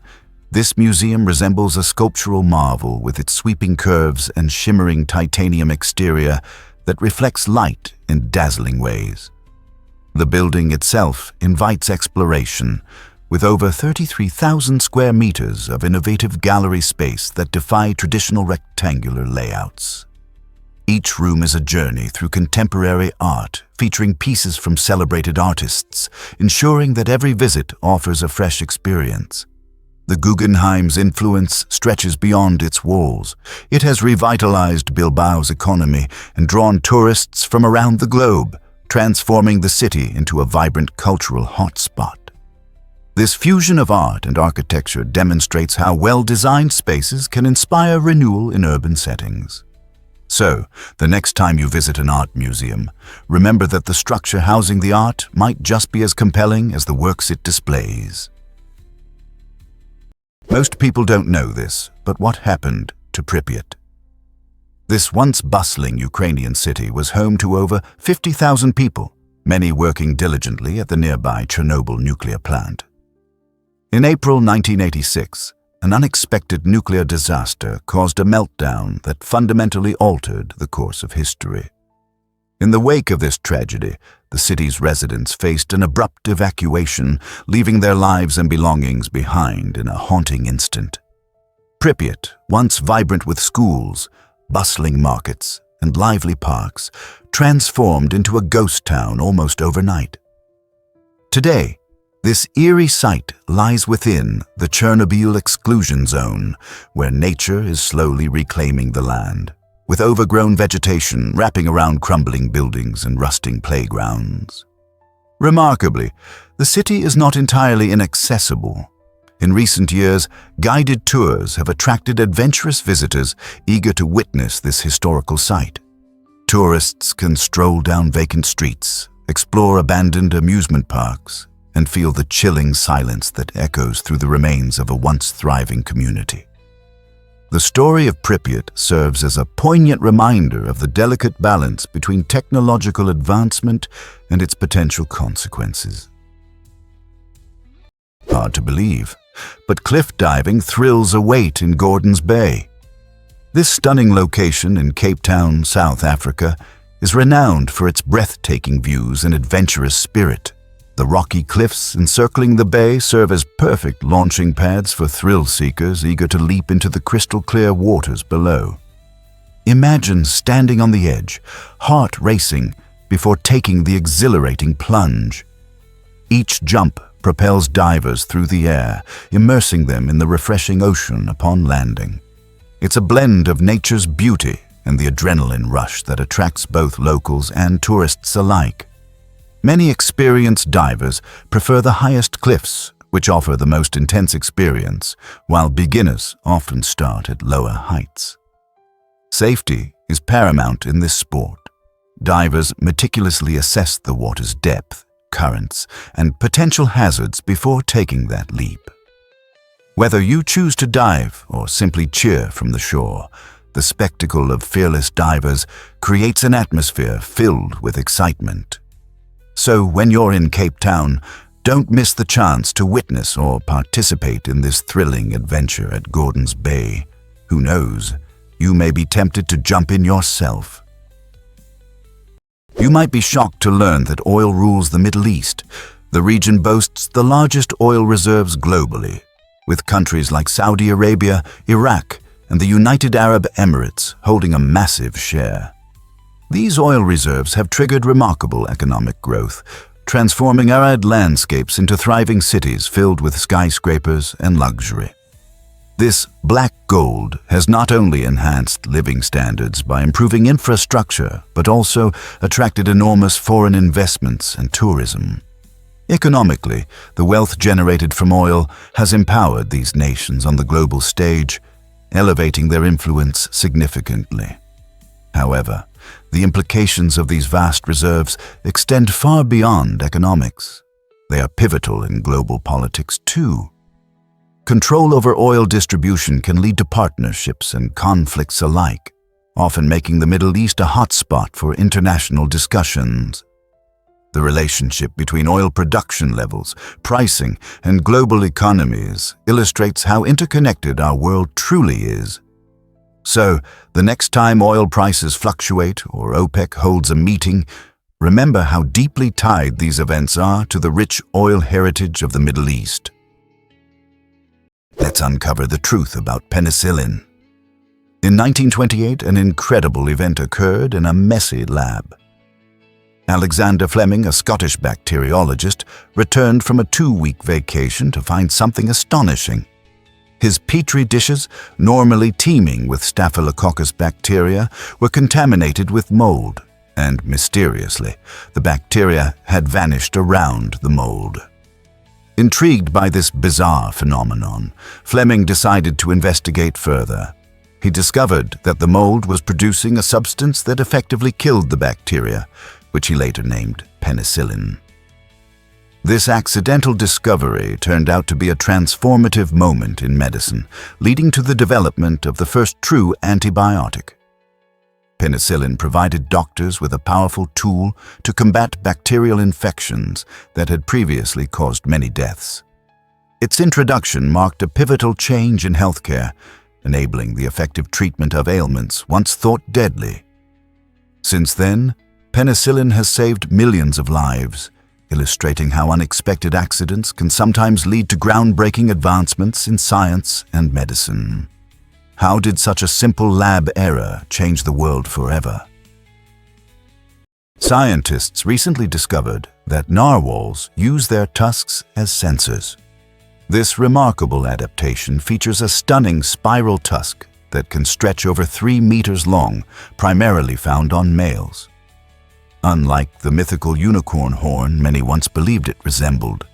this museum resembles a sculptural marvel with its sweeping curves and shimmering titanium exterior that reflects light in dazzling ways. The building itself invites exploration, with over 33,000 square meters of innovative gallery space that defy traditional rectangular layouts. Each room is a journey through contemporary art, featuring pieces from celebrated artists, ensuring that every visit offers a fresh experience. The Guggenheim's influence stretches beyond its walls. It has revitalized Bilbao's economy and drawn tourists from around the globe, transforming the city into a vibrant cultural hotspot. This fusion of art and architecture demonstrates how well-designed spaces can inspire renewal in urban settings. So, the next time you visit an art museum, remember that the structure housing the art might just be as compelling as the works it displays. Most people don't know this, but what happened to Pripyat? This once bustling Ukrainian city was home to over 50,000 people, many working diligently at the nearby Chernobyl nuclear plant. In April 1986, an unexpected nuclear disaster caused a meltdown that fundamentally altered the course of history. In the wake of this tragedy, the city's residents faced an abrupt evacuation, leaving their lives and belongings behind in a haunting instant. Pripyat, once vibrant with schools, bustling markets, and lively parks, transformed into a ghost town almost overnight. Today, This eerie site lies within the Chernobyl exclusion zone, where nature is slowly reclaiming the land, with overgrown vegetation wrapping around crumbling buildings and rusting playgrounds. Remarkably, the city is not entirely inaccessible. In recent years, guided tours have attracted adventurous visitors eager to witness this historical site. Tourists can stroll down vacant streets, explore abandoned amusement parks, and feel the chilling silence that echoes through the remains of a once thriving community. The story of Pripyat serves as a poignant reminder of the delicate balance between technological advancement and its potential consequences. Hard to believe, but cliff diving thrills await in Gordons Bay. This stunning location in Cape Town, South Africa, is renowned for its breathtaking views and adventurous spirit. The rocky cliffs encircling the bay serve as perfect launching pads for thrill-seekers eager to leap into the crystal-clear waters below. Imagine standing on the edge, heart racing, before taking the exhilarating plunge. Each jump propels divers through the air, immersing them in the refreshing ocean upon landing. It's a blend of nature's beauty and the adrenaline rush that attracts both locals and tourists alike. Many experienced divers prefer the highest cliffs, which offer the most intense experience, while beginners often start at lower heights. Safety is paramount in this sport. Divers meticulously assess the water's depth, currents, and potential hazards before taking that leap. Whether you choose to dive or simply cheer from the shore, the spectacle of fearless divers creates an atmosphere filled with excitement. So when you're in Cape Town, don't miss the chance to witness or participate in this thrilling adventure at Gordons Bay. Who knows, you may be tempted to jump in yourself. You might be shocked to learn that oil rules the Middle East. The region boasts the largest oil reserves globally, with countries like Saudi Arabia, Iraq, and the United Arab Emirates holding a massive share. These oil reserves have triggered remarkable economic growth, transforming arid landscapes into thriving cities filled with skyscrapers and luxury. This black gold has not only enhanced living standards by improving infrastructure, but also attracted enormous foreign investments and tourism. Economically, the wealth generated from oil has empowered these nations on the global stage, elevating their influence significantly. However, the implications of these vast reserves extend far beyond economics. They are pivotal in global politics too. Control over oil distribution can lead to partnerships and conflicts alike, often making the Middle East a hotspot for international discussions. The relationship between oil production levels, pricing, and global economies illustrates how interconnected our world truly is. So, the next time oil prices fluctuate or OPEC holds a meeting, remember how deeply tied these events are to the rich oil heritage of the Middle East. Let's uncover the truth about penicillin. In 1928, an incredible event occurred in a messy lab. Alexander Fleming, a Scottish bacteriologist, returned from a 2-week vacation to find something astonishing. His petri dishes, normally teeming with Staphylococcus bacteria, were contaminated with mold, and mysteriously, the bacteria had vanished around the mold. Intrigued by this bizarre phenomenon, Fleming decided to investigate further. He discovered that the mold was producing a substance that effectively killed the bacteria, which he later named penicillin. This accidental discovery turned out to be a transformative moment in medicine, leading to the development of the first true antibiotic. Penicillin provided doctors with a powerful tool to combat bacterial infections that had previously caused many deaths. Its introduction marked a pivotal change in healthcare, enabling the effective treatment of ailments once thought deadly. Since then, penicillin has saved millions of lives, illustrating how unexpected accidents can sometimes lead to groundbreaking advancements in science and medicine. How did such a simple lab error change the world forever? Scientists recently discovered that narwhals use their tusks as sensors. This remarkable adaptation features a stunning spiral tusk that can stretch over 3 meters long, primarily found on males. Unlike the mythical unicorn horn many once believed it resembled,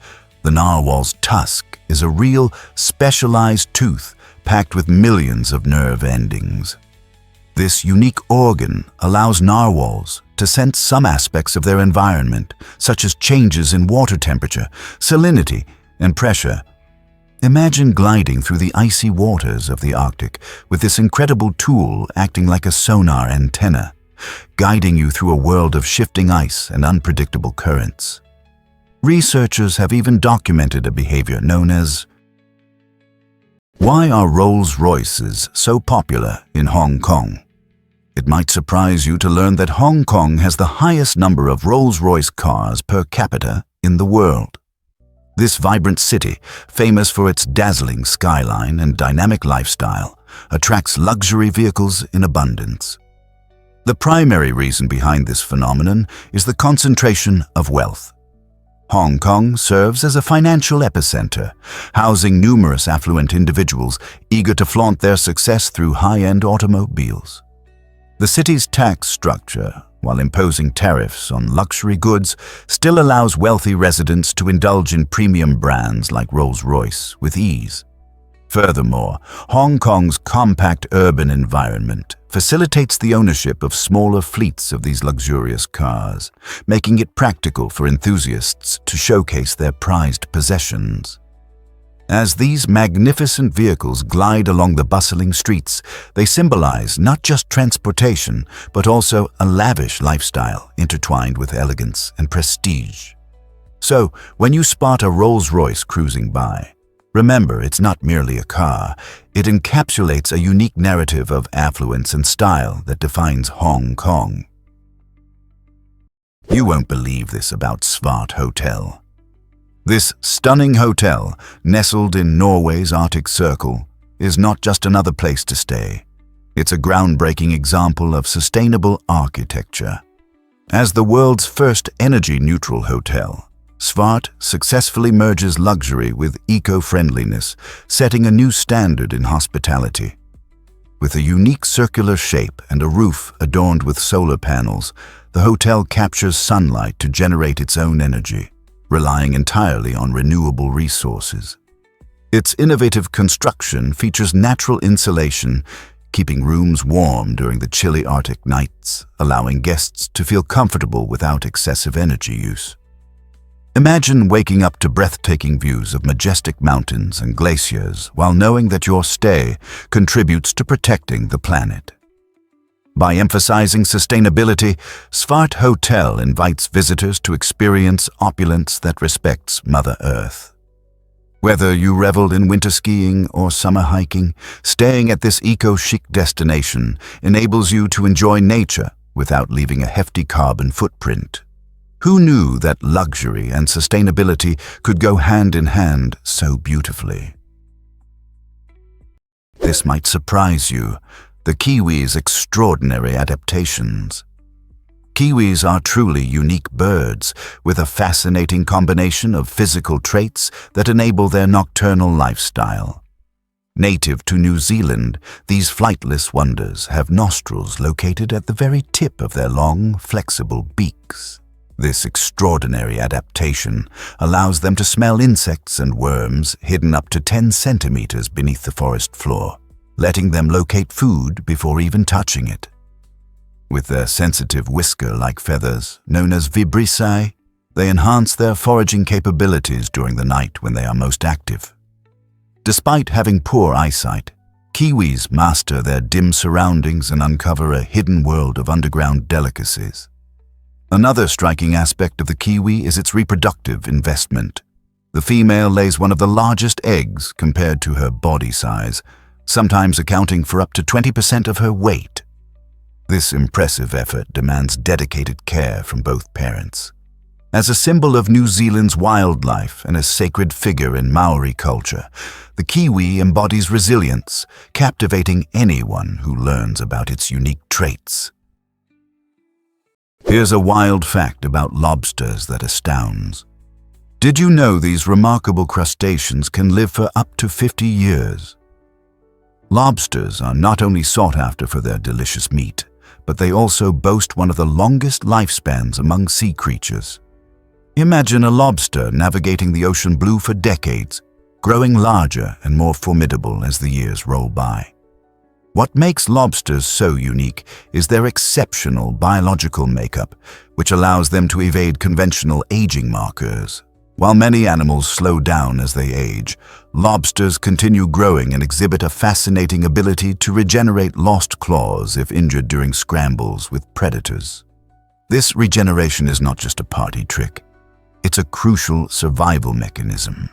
the narwhal's tusk is a real, specialized tooth packed with millions of nerve endings. This unique organ allows narwhals to sense some aspects of their environment, such as changes in water temperature, salinity, and pressure. Imagine gliding through the icy waters of the Arctic with this incredible tool acting like a sonar antenna, guiding you through a world of shifting ice and unpredictable currents. Researchers have even documented a behavior known as why are Rolls-Royces so popular in Hong Kong? It might surprise you to learn that Hong Kong has the highest number of Rolls-Royce cars per capita in the world. This vibrant city, famous for its dazzling skyline and dynamic lifestyle, attracts luxury vehicles in abundance. The primary reason behind this phenomenon is the concentration of wealth. Hong Kong serves as a financial epicenter, housing numerous affluent individuals eager to flaunt their success through high-end automobiles. The city's tax structure, while imposing tariffs on luxury goods, still allows wealthy residents to indulge in premium brands like Rolls-Royce with ease. Furthermore, Hong Kong's compact urban environment facilitates the ownership of smaller fleets of these luxurious cars, making it practical for enthusiasts to showcase their prized possessions. As these magnificent vehicles glide along the bustling streets, they symbolize not just transportation, but also a lavish lifestyle intertwined with elegance and prestige. So, when you spot a Rolls-Royce cruising by, remember, it's not merely a car. It encapsulates a unique narrative of affluence and style that defines Hong Kong. You won't believe this about Svart Hotel. This stunning hotel, nestled in Norway's Arctic Circle, is not just another place to stay. It's a groundbreaking example of sustainable architecture. As the world's first energy-neutral hotel, Svart successfully merges luxury with eco-friendliness, setting a new standard in hospitality. With a unique circular shape and a roof adorned with solar panels, the hotel captures sunlight to generate its own energy, relying entirely on renewable resources. Its innovative construction features natural insulation, keeping rooms warm during the chilly Arctic nights, allowing guests to feel comfortable without excessive energy use. Imagine waking up to breathtaking views of majestic mountains and glaciers while knowing that your stay contributes to protecting the planet. By emphasizing sustainability, Svart Hotel invites visitors to experience opulence that respects Mother Earth. Whether you reveled in winter skiing or summer hiking, staying at this eco-chic destination enables you to enjoy nature without leaving a hefty carbon footprint. Who knew that luxury and sustainability could go hand in hand so beautifully? This might surprise you, the kiwi's extraordinary adaptations. Kiwis are truly unique birds, with a fascinating combination of physical traits that enable their nocturnal lifestyle. Native to New Zealand, these flightless wonders have nostrils located at the very tip of their long, flexible beaks. This extraordinary adaptation allows them to smell insects and worms hidden up to 10 centimeters beneath the forest floor, letting them locate food before even touching it. With their sensitive whisker-like feathers, known as vibrissae, they enhance their foraging capabilities during the night when they are most active. Despite having poor eyesight, kiwis master their dim surroundings and uncover a hidden world of underground delicacies. Another striking aspect of the kiwi is its reproductive investment. The female lays one of the largest eggs compared to her body size, sometimes accounting for up to 20% of her weight. This impressive effort demands dedicated care from both parents. As a symbol of New Zealand's wildlife and a sacred figure in Maori culture, the kiwi embodies resilience, captivating anyone who learns about its unique traits. Here's a wild fact about lobsters that astounds. Did you know these remarkable crustaceans can live for up to 50 years? Lobsters are not only sought after for their delicious meat, but they also boast one of the longest lifespans among sea creatures. Imagine a lobster navigating the ocean blue for decades, growing larger and more formidable as the years roll by. What makes lobsters so unique is their exceptional biological makeup, which allows them to evade conventional aging markers. While many animals slow down as they age, lobsters continue growing and exhibit a fascinating ability to regenerate lost claws if injured during scrambles with predators. This regeneration is not just a party trick. It's a crucial survival mechanism.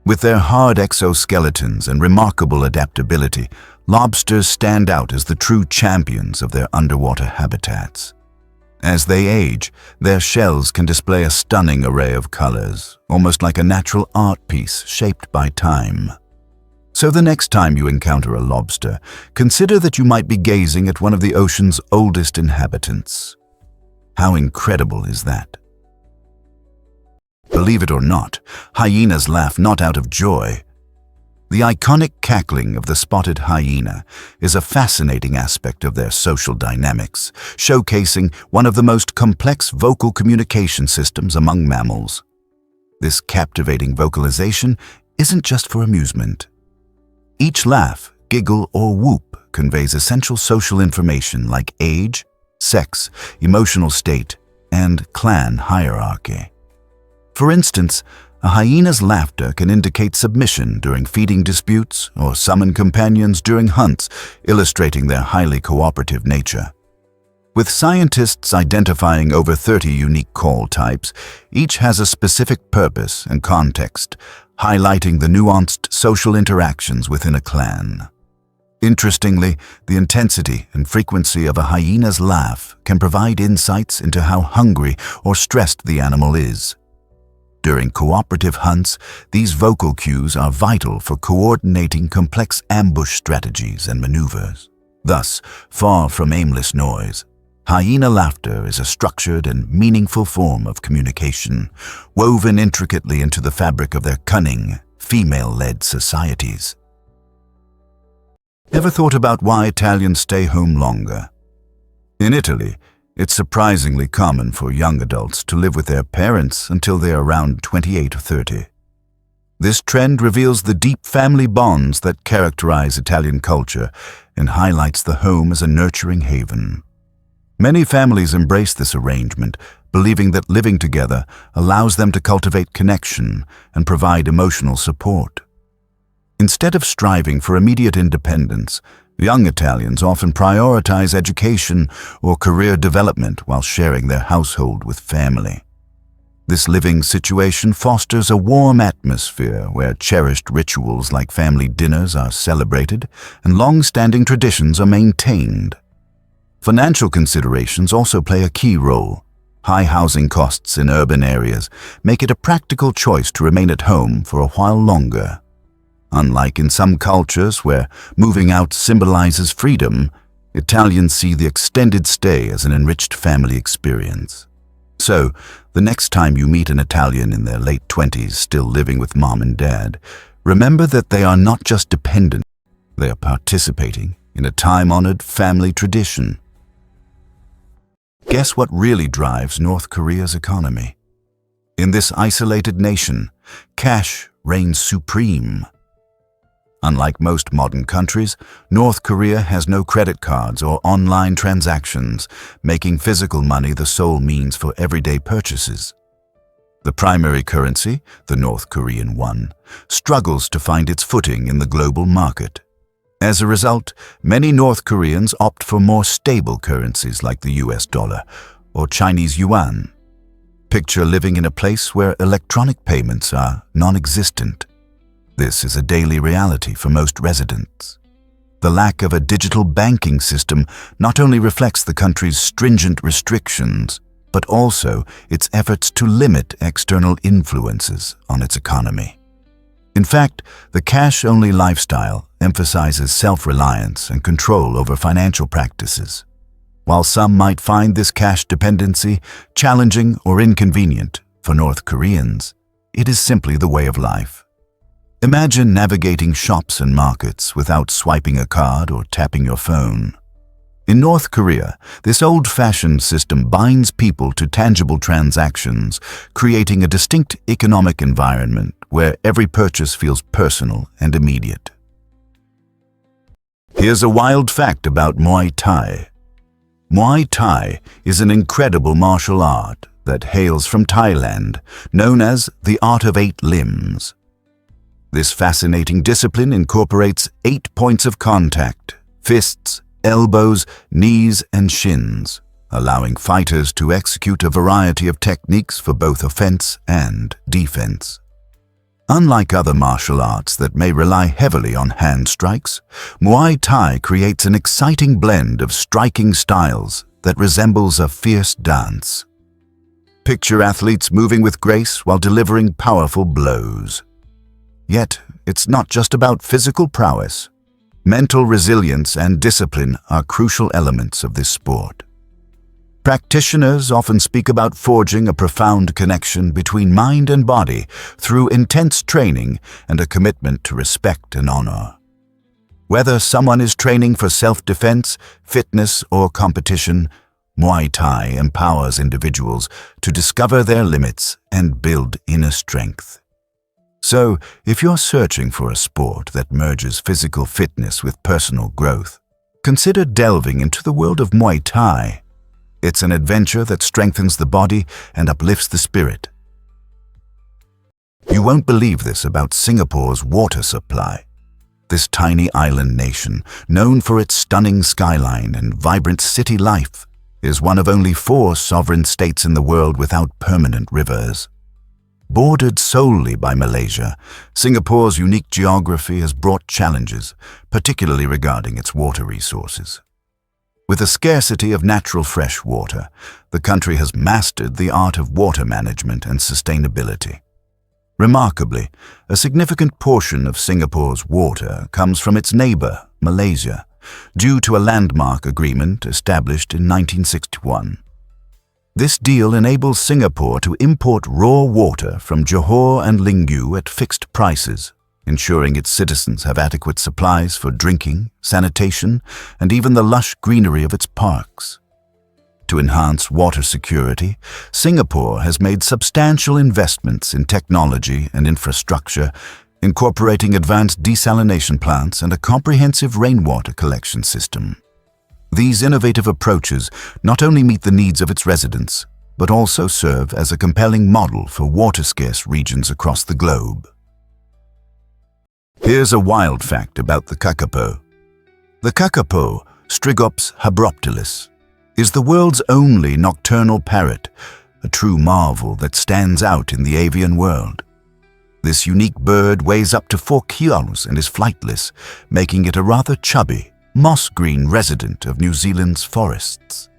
With their hard exoskeletons and remarkable adaptability, lobsters stand out as the true champions of their underwater habitats. As they age, their shells can display a stunning array of colors, almost like a natural art piece shaped by time. So the next time you encounter a lobster, consider that you might be gazing at one of the ocean's oldest inhabitants. How incredible is that? Believe it or not, hyenas laugh not out of joy. The iconic cackling of the spotted hyena is a fascinating aspect of their social dynamics, showcasing one of the most complex vocal communication systems among mammals. This captivating vocalization isn't just for amusement. Each laugh, giggle, or whoop conveys essential social information like age, sex, emotional state, and clan hierarchy. For instance, a hyena's laughter can indicate submission during feeding disputes or summon companions during hunts, illustrating their highly cooperative nature. With scientists identifying over 30 unique call types, each has a specific purpose and context, highlighting the nuanced social interactions within a clan. Interestingly, the intensity and frequency of a hyena's laugh can provide insights into how hungry or stressed the animal is. During cooperative hunts, these vocal cues are vital for coordinating complex ambush strategies and maneuvers. Thus, far from aimless noise, hyena laughter is a structured and meaningful form of communication, woven intricately into the fabric of their cunning, female-led societies. Ever thought about why Italians stay home longer? In Italy, it's surprisingly common for young adults to live with their parents until they are around 28 or 30. This trend reveals the deep family bonds that characterize Italian culture and highlights the home as a nurturing haven. Many families embrace this arrangement, believing that living together allows them to cultivate connection and provide emotional support. Instead of striving for immediate independence, young Italians often prioritize education or career development while sharing their household with family. This living situation fosters a warm atmosphere where cherished rituals like family dinners are celebrated and long-standing traditions are maintained. Financial considerations also play a key role. High housing costs in urban areas make it a practical choice to remain at home for a while longer. Unlike in some cultures where moving out symbolizes freedom, Italians see the extended stay as an enriched family experience. So, the next time you meet an Italian in their late 20s still living with mom and dad, remember that they are not just dependent, they are participating in a time-honored family tradition. Guess what really drives North Korea's economy? In this isolated nation, cash reigns supreme. Unlike most modern countries, North Korea has no credit cards or online transactions, making physical money the sole means for everyday purchases. The primary currency, the North Korean won, struggles to find its footing in the global market. As a result, many North Koreans opt for more stable currencies like the US dollar or Chinese yuan. Picture living in a place where electronic payments are non-existent. This is a daily reality for most residents. The lack of a digital banking system not only reflects the country's stringent restrictions, but also its efforts to limit external influences on its economy. In fact, the cash-only lifestyle emphasizes self-reliance and control over financial practices. While some might find this cash dependency challenging or inconvenient, for North Koreans, it is simply the way of life. Imagine navigating shops and markets without swiping a card or tapping your phone. In North Korea, this old-fashioned system binds people to tangible transactions, creating a distinct economic environment where every purchase feels personal and immediate. Here's a wild fact about Muay Thai. Muay Thai is an incredible martial art that hails from Thailand, known as the Art of 8 Limbs. This fascinating discipline incorporates 8 points of contact: fists, elbows, knees, and shins, allowing fighters to execute a variety of techniques for both offense and defense. Unlike other martial arts that may rely heavily on hand strikes, Muay Thai creates an exciting blend of striking styles that resembles a fierce dance. Picture athletes moving with grace while delivering powerful blows. Yet, it's not just about physical prowess. Mental resilience and discipline are crucial elements of this sport. Practitioners often speak about forging a profound connection between mind and body through intense training and a commitment to respect and honor. Whether someone is training for self-defense, fitness, or competition, Muay Thai empowers individuals to discover their limits and build inner strength. So, if you're searching for a sport that merges physical fitness with personal growth, consider delving into the world of Muay Thai. It's an adventure that strengthens the body and uplifts the spirit. You won't believe this about Singapore's water supply. This tiny island nation, known for its stunning skyline and vibrant city life, is one of only 4 sovereign states in the world without permanent rivers. Bordered solely by Malaysia, Singapore's unique geography has brought challenges, particularly regarding its water resources. With a scarcity of natural fresh water, the country has mastered the art of water management and sustainability. Remarkably, a significant portion of Singapore's water comes from its neighbor, Malaysia, due to a landmark agreement established in 1961. This deal enables Singapore to import raw water from Johor and Linggau at fixed prices, ensuring its citizens have adequate supplies for drinking, sanitation, and even the lush greenery of its parks. To enhance water security, Singapore has made substantial investments in technology and infrastructure, incorporating advanced desalination plants and a comprehensive rainwater collection system. These innovative approaches not only meet the needs of its residents, but also serve as a compelling model for water-scarce regions across the globe. Here's a wild fact about the kakapo. The kakapo, Strigops habroptilus, is the world's only nocturnal parrot, a true marvel that stands out in the avian world. This unique bird weighs up to 4 kilos and is flightless, making it a rather chubby, moss-green resident of New Zealand's forests.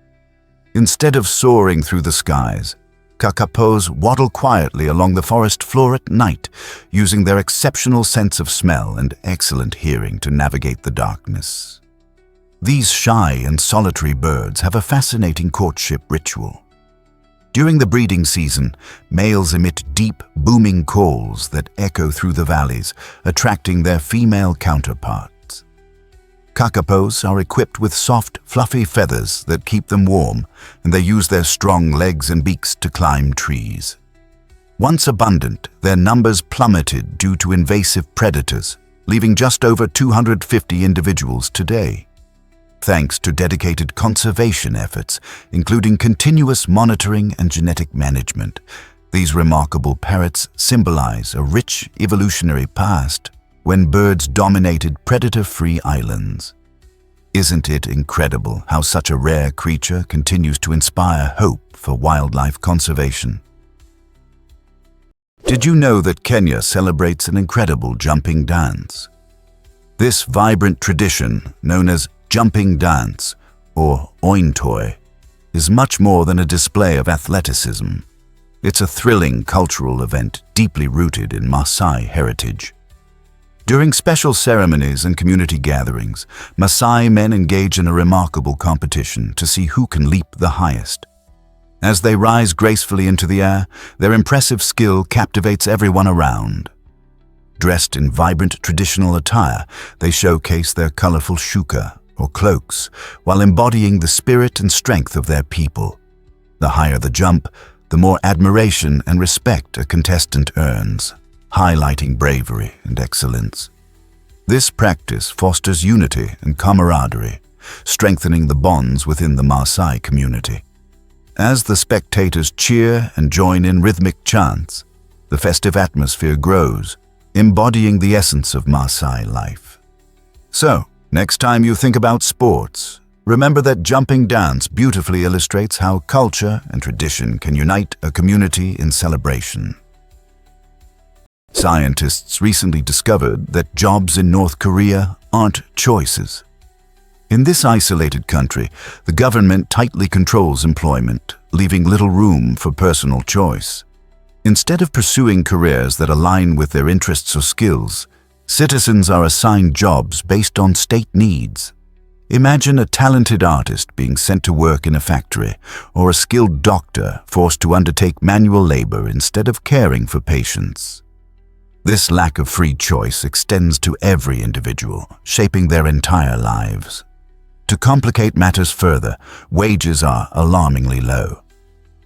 Instead of soaring through the skies, kakapos waddle quietly along the forest floor at night, using their exceptional sense of smell and excellent hearing to navigate the darkness. These shy and solitary birds have a fascinating courtship ritual. During the breeding season, males emit deep, booming calls that echo through the valleys, attracting their female counterparts. Kakapos are equipped with soft, fluffy feathers that keep them warm, and they use their strong legs and beaks to climb trees. Once abundant, their numbers plummeted due to invasive predators, leaving just over 250 individuals today. Thanks to dedicated conservation efforts, including continuous monitoring and genetic management, these remarkable parrots symbolize a rich evolutionary past when birds dominated predator-free islands. Isn't it incredible how such a rare creature continues to inspire hope for wildlife conservation? Did you know that Kenya celebrates an incredible jumping dance? This vibrant tradition, known as jumping dance, or ointoi, is much more than a display of athleticism. It's a thrilling cultural event deeply rooted in Maasai heritage. During special ceremonies and community gatherings, Maasai men engage in a remarkable competition to see who can leap the highest. As they rise gracefully into the air, their impressive skill captivates everyone around. Dressed in vibrant traditional attire, they showcase their colorful shuka, or cloaks, while embodying the spirit and strength of their people. The higher the jump, the more admiration and respect a contestant earns, highlighting bravery and excellence. This practice fosters unity and camaraderie, strengthening the bonds within the Maasai community. As the spectators cheer and join in rhythmic chants, the festive atmosphere grows, embodying the essence of Maasai life. So, next time you think about sports, remember that jumping dance beautifully illustrates how culture and tradition can unite a community in celebration. Scientists recently discovered that jobs in North Korea aren't choices. In this isolated country, the government tightly controls employment, leaving little room for personal choice. Instead of pursuing careers that align with their interests or skills, citizens are assigned jobs based on state needs. Imagine a talented artist being sent to work in a factory, or a skilled doctor forced to undertake manual labor instead of caring for patients. This lack of free choice extends to every individual, shaping their entire lives. To complicate matters further, wages are alarmingly low.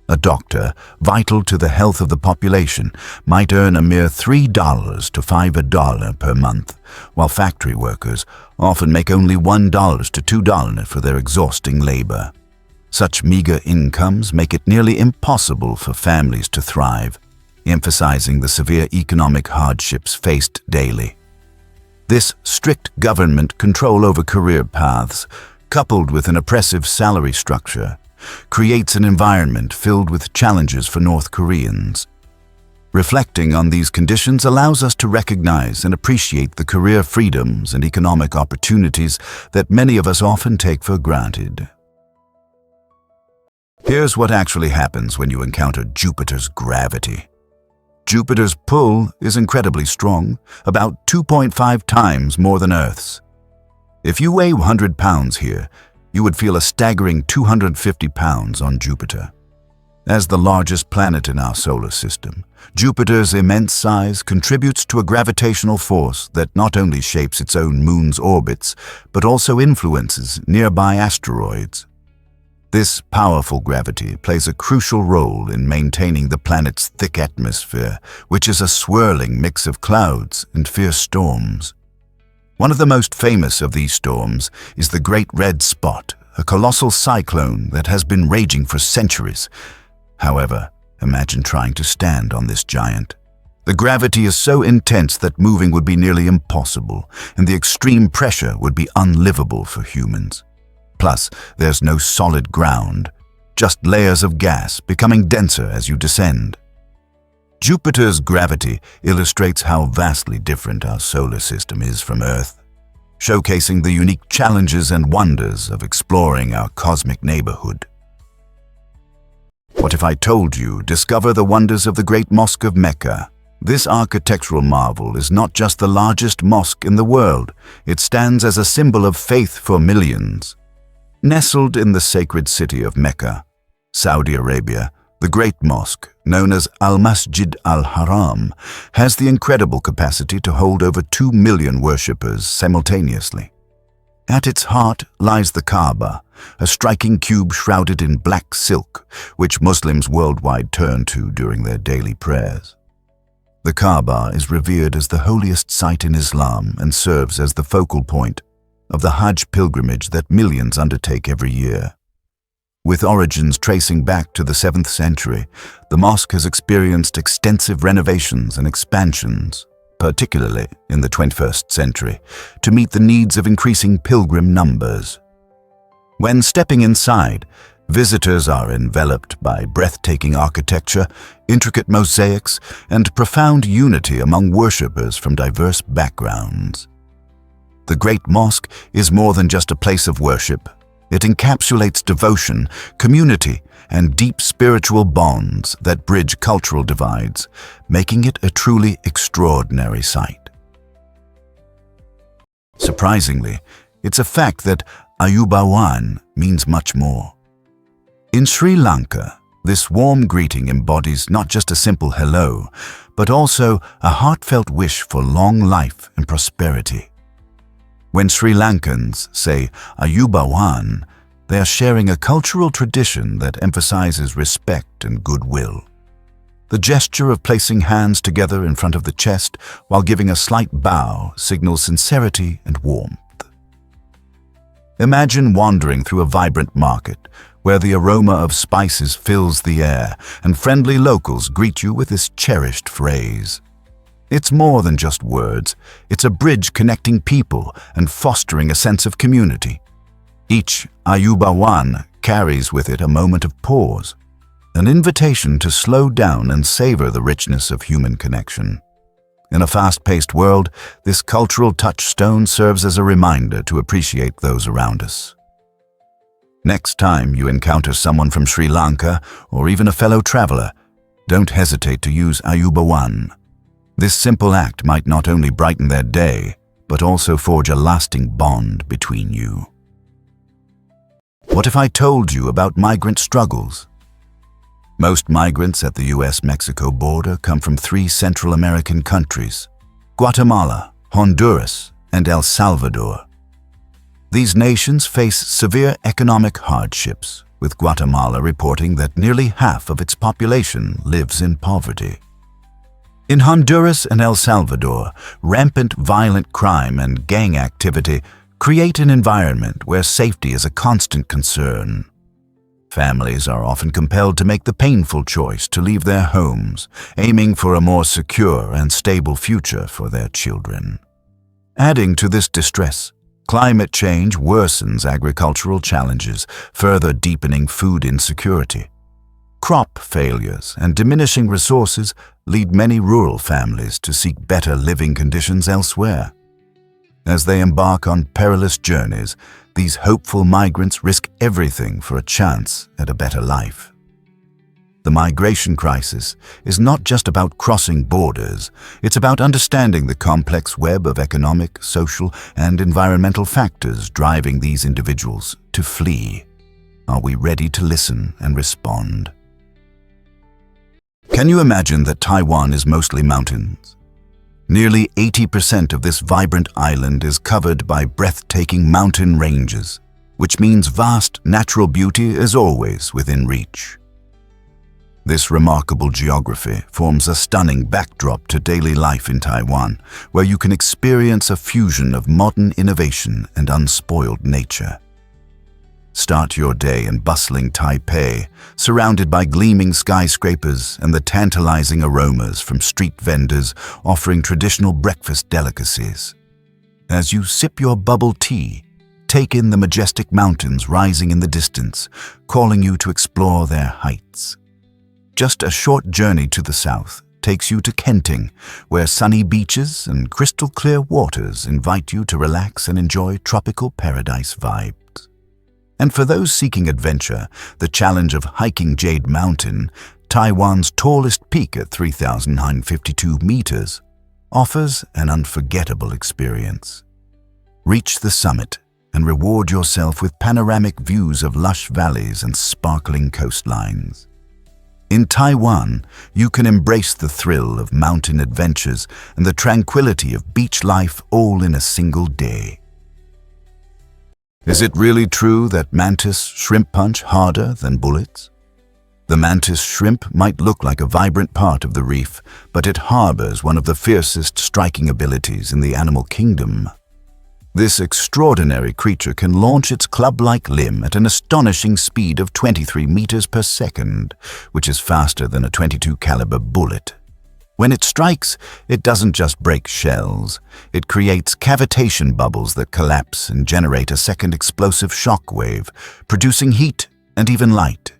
A doctor, vital to the health of the population, might earn a mere $3 to $5 per month, while factory workers often make only $1 to $2 for their exhausting labor. Such meager incomes make it nearly impossible for families to thrive, emphasizing the severe economic hardships faced daily. This strict government control over career paths, coupled with an oppressive salary structure, creates an environment filled with challenges for North Koreans. Reflecting on these conditions allows us to recognize and appreciate the career freedoms and economic opportunities that many of us often take for granted. Here's what actually happens when you encounter Jupiter's gravity. Jupiter's pull is incredibly strong, about 2.5 times more than Earth's. If you weigh 100 pounds here, you would feel a staggering 250 pounds on Jupiter. As the largest planet in our solar system, Jupiter's immense size contributes to a gravitational force that not only shapes its own moon's orbits, but also influences nearby asteroids. This powerful gravity plays a crucial role in maintaining the planet's thick atmosphere, which is a swirling mix of clouds and fierce storms. One of the most famous of these storms is the Great Red Spot, a colossal cyclone that has been raging for centuries. However, imagine trying to stand on this giant. The gravity is so intense that moving would be nearly impossible, and the extreme pressure would be unlivable for humans. Plus, there's no solid ground, just layers of gas becoming denser as you descend. Jupiter's gravity illustrates how vastly different our solar system is from Earth, showcasing the unique challenges and wonders of exploring our cosmic neighborhood. What if I told you, discover the wonders of the Great Mosque of Mecca? This architectural marvel is not just the largest mosque in the world, it stands as a symbol of faith for millions. Nestled in the sacred city of Mecca, Saudi Arabia, the Great Mosque, known as Al-Masjid al-Haram, has the incredible capacity to hold over 2 million worshippers simultaneously. At its heart lies the Kaaba, a striking cube shrouded in black silk, which Muslims worldwide turn to during their daily prayers. The Kaaba is revered as the holiest site in Islam and serves as the focal point of the Hajj pilgrimage that millions undertake every year. With origins tracing back to the 7th century, the mosque has experienced extensive renovations and expansions, particularly in the 21st century, to meet the needs of increasing pilgrim numbers. When stepping inside, visitors are enveloped by breathtaking architecture, intricate mosaics, and profound unity among worshippers from diverse backgrounds. The Great Mosque is more than just a place of worship. It encapsulates devotion, community, and deep spiritual bonds that bridge cultural divides, making it a truly extraordinary sight. Surprisingly, it's a fact that Ayubawan means much more. In Sri Lanka, this warm greeting embodies not just a simple hello, but also a heartfelt wish for long life and prosperity. When Sri Lankans say Ayubawan, they are sharing a cultural tradition that emphasizes respect and goodwill. The gesture of placing hands together in front of the chest while giving a slight bow signals sincerity and warmth. Imagine wandering through a vibrant market where the aroma of spices fills the air and friendly locals greet you with this cherished phrase. It's more than just words, it's a bridge connecting people and fostering a sense of community. Each Ayubawan carries with it a moment of pause, an invitation to slow down and savor the richness of human connection. In a fast-paced world, this cultural touchstone serves as a reminder to appreciate those around us. Next time you encounter someone from Sri Lanka or even a fellow traveler, don't hesitate to use Ayubawan. This simple act might not only brighten their day, but also forge a lasting bond between you. What if I told you about migrant struggles? Most migrants at the US-Mexico border come from 3 Central American countries: Guatemala, Honduras, and El Salvador. These nations face severe economic hardships, with Guatemala reporting that nearly half of its population lives in poverty. In Honduras and El Salvador, rampant violent crime and gang activity create an environment where safety is a constant concern. Families are often compelled to make the painful choice to leave their homes, aiming for a more secure and stable future for their children. Adding to this distress, climate change worsens agricultural challenges, further deepening food insecurity. Crop failures and diminishing resources lead many rural families to seek better living conditions elsewhere. As they embark on perilous journeys, these hopeful migrants risk everything for a chance at a better life. The migration crisis is not just about crossing borders, it's about understanding the complex web of economic, social, and environmental factors driving these individuals to flee. Are we ready to listen and respond? Can you imagine that Taiwan is mostly mountains? Nearly 80% of this vibrant island is covered by breathtaking mountain ranges, which means vast natural beauty is always within reach. This remarkable geography forms a stunning backdrop to daily life in Taiwan, where you can experience a fusion of modern innovation and unspoiled nature. Start your day in bustling Taipei, surrounded by gleaming skyscrapers and the tantalizing aromas from street vendors offering traditional breakfast delicacies. As you sip your bubble tea, take in the majestic mountains rising in the distance, calling you to explore their heights. Just a short journey to the south takes you to Kenting, where sunny beaches and crystal-clear waters invite you to relax and enjoy tropical paradise vibes. And for those seeking adventure, the challenge of hiking Jade Mountain, Taiwan's tallest peak at 3,952 meters, offers an unforgettable experience. Reach the summit and reward yourself with panoramic views of lush valleys and sparkling coastlines. In Taiwan, you can embrace the thrill of mountain adventures and the tranquility of beach life all in a single day. Is it really true that mantis shrimp punch harder than bullets? The mantis shrimp might look like a vibrant part of the reef, but it harbors one of the fiercest striking abilities in the animal kingdom. This extraordinary creature can launch its club-like limb at an astonishing speed of 23 meters per second, which is faster than a .22 caliber bullet. When it strikes, it doesn't just break shells. It creates cavitation bubbles that collapse and generate a second explosive shock wave, producing heat and even light.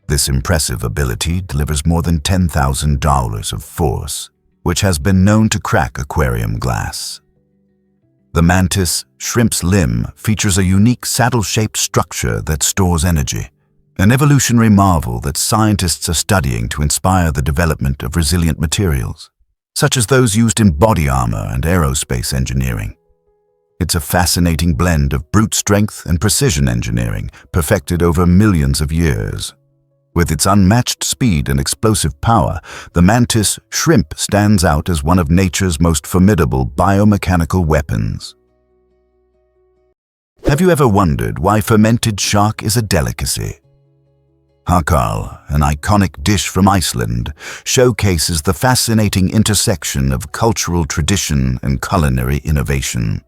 This impressive ability delivers more than $10,000 of force, which has been known to crack aquarium glass. The mantis shrimp's limb features a unique saddle-shaped structure that stores energy, an evolutionary marvel that scientists are studying to inspire the development of resilient materials, such as those used in body armor and aerospace engineering. It's a fascinating blend of brute strength and precision engineering, perfected over millions of years. With its unmatched speed and explosive power, the mantis shrimp stands out as one of nature's most formidable biomechanical weapons. Have you ever wondered why fermented shark is a delicacy? Hakal, an iconic dish from Iceland, showcases the fascinating intersection of cultural tradition and culinary innovation.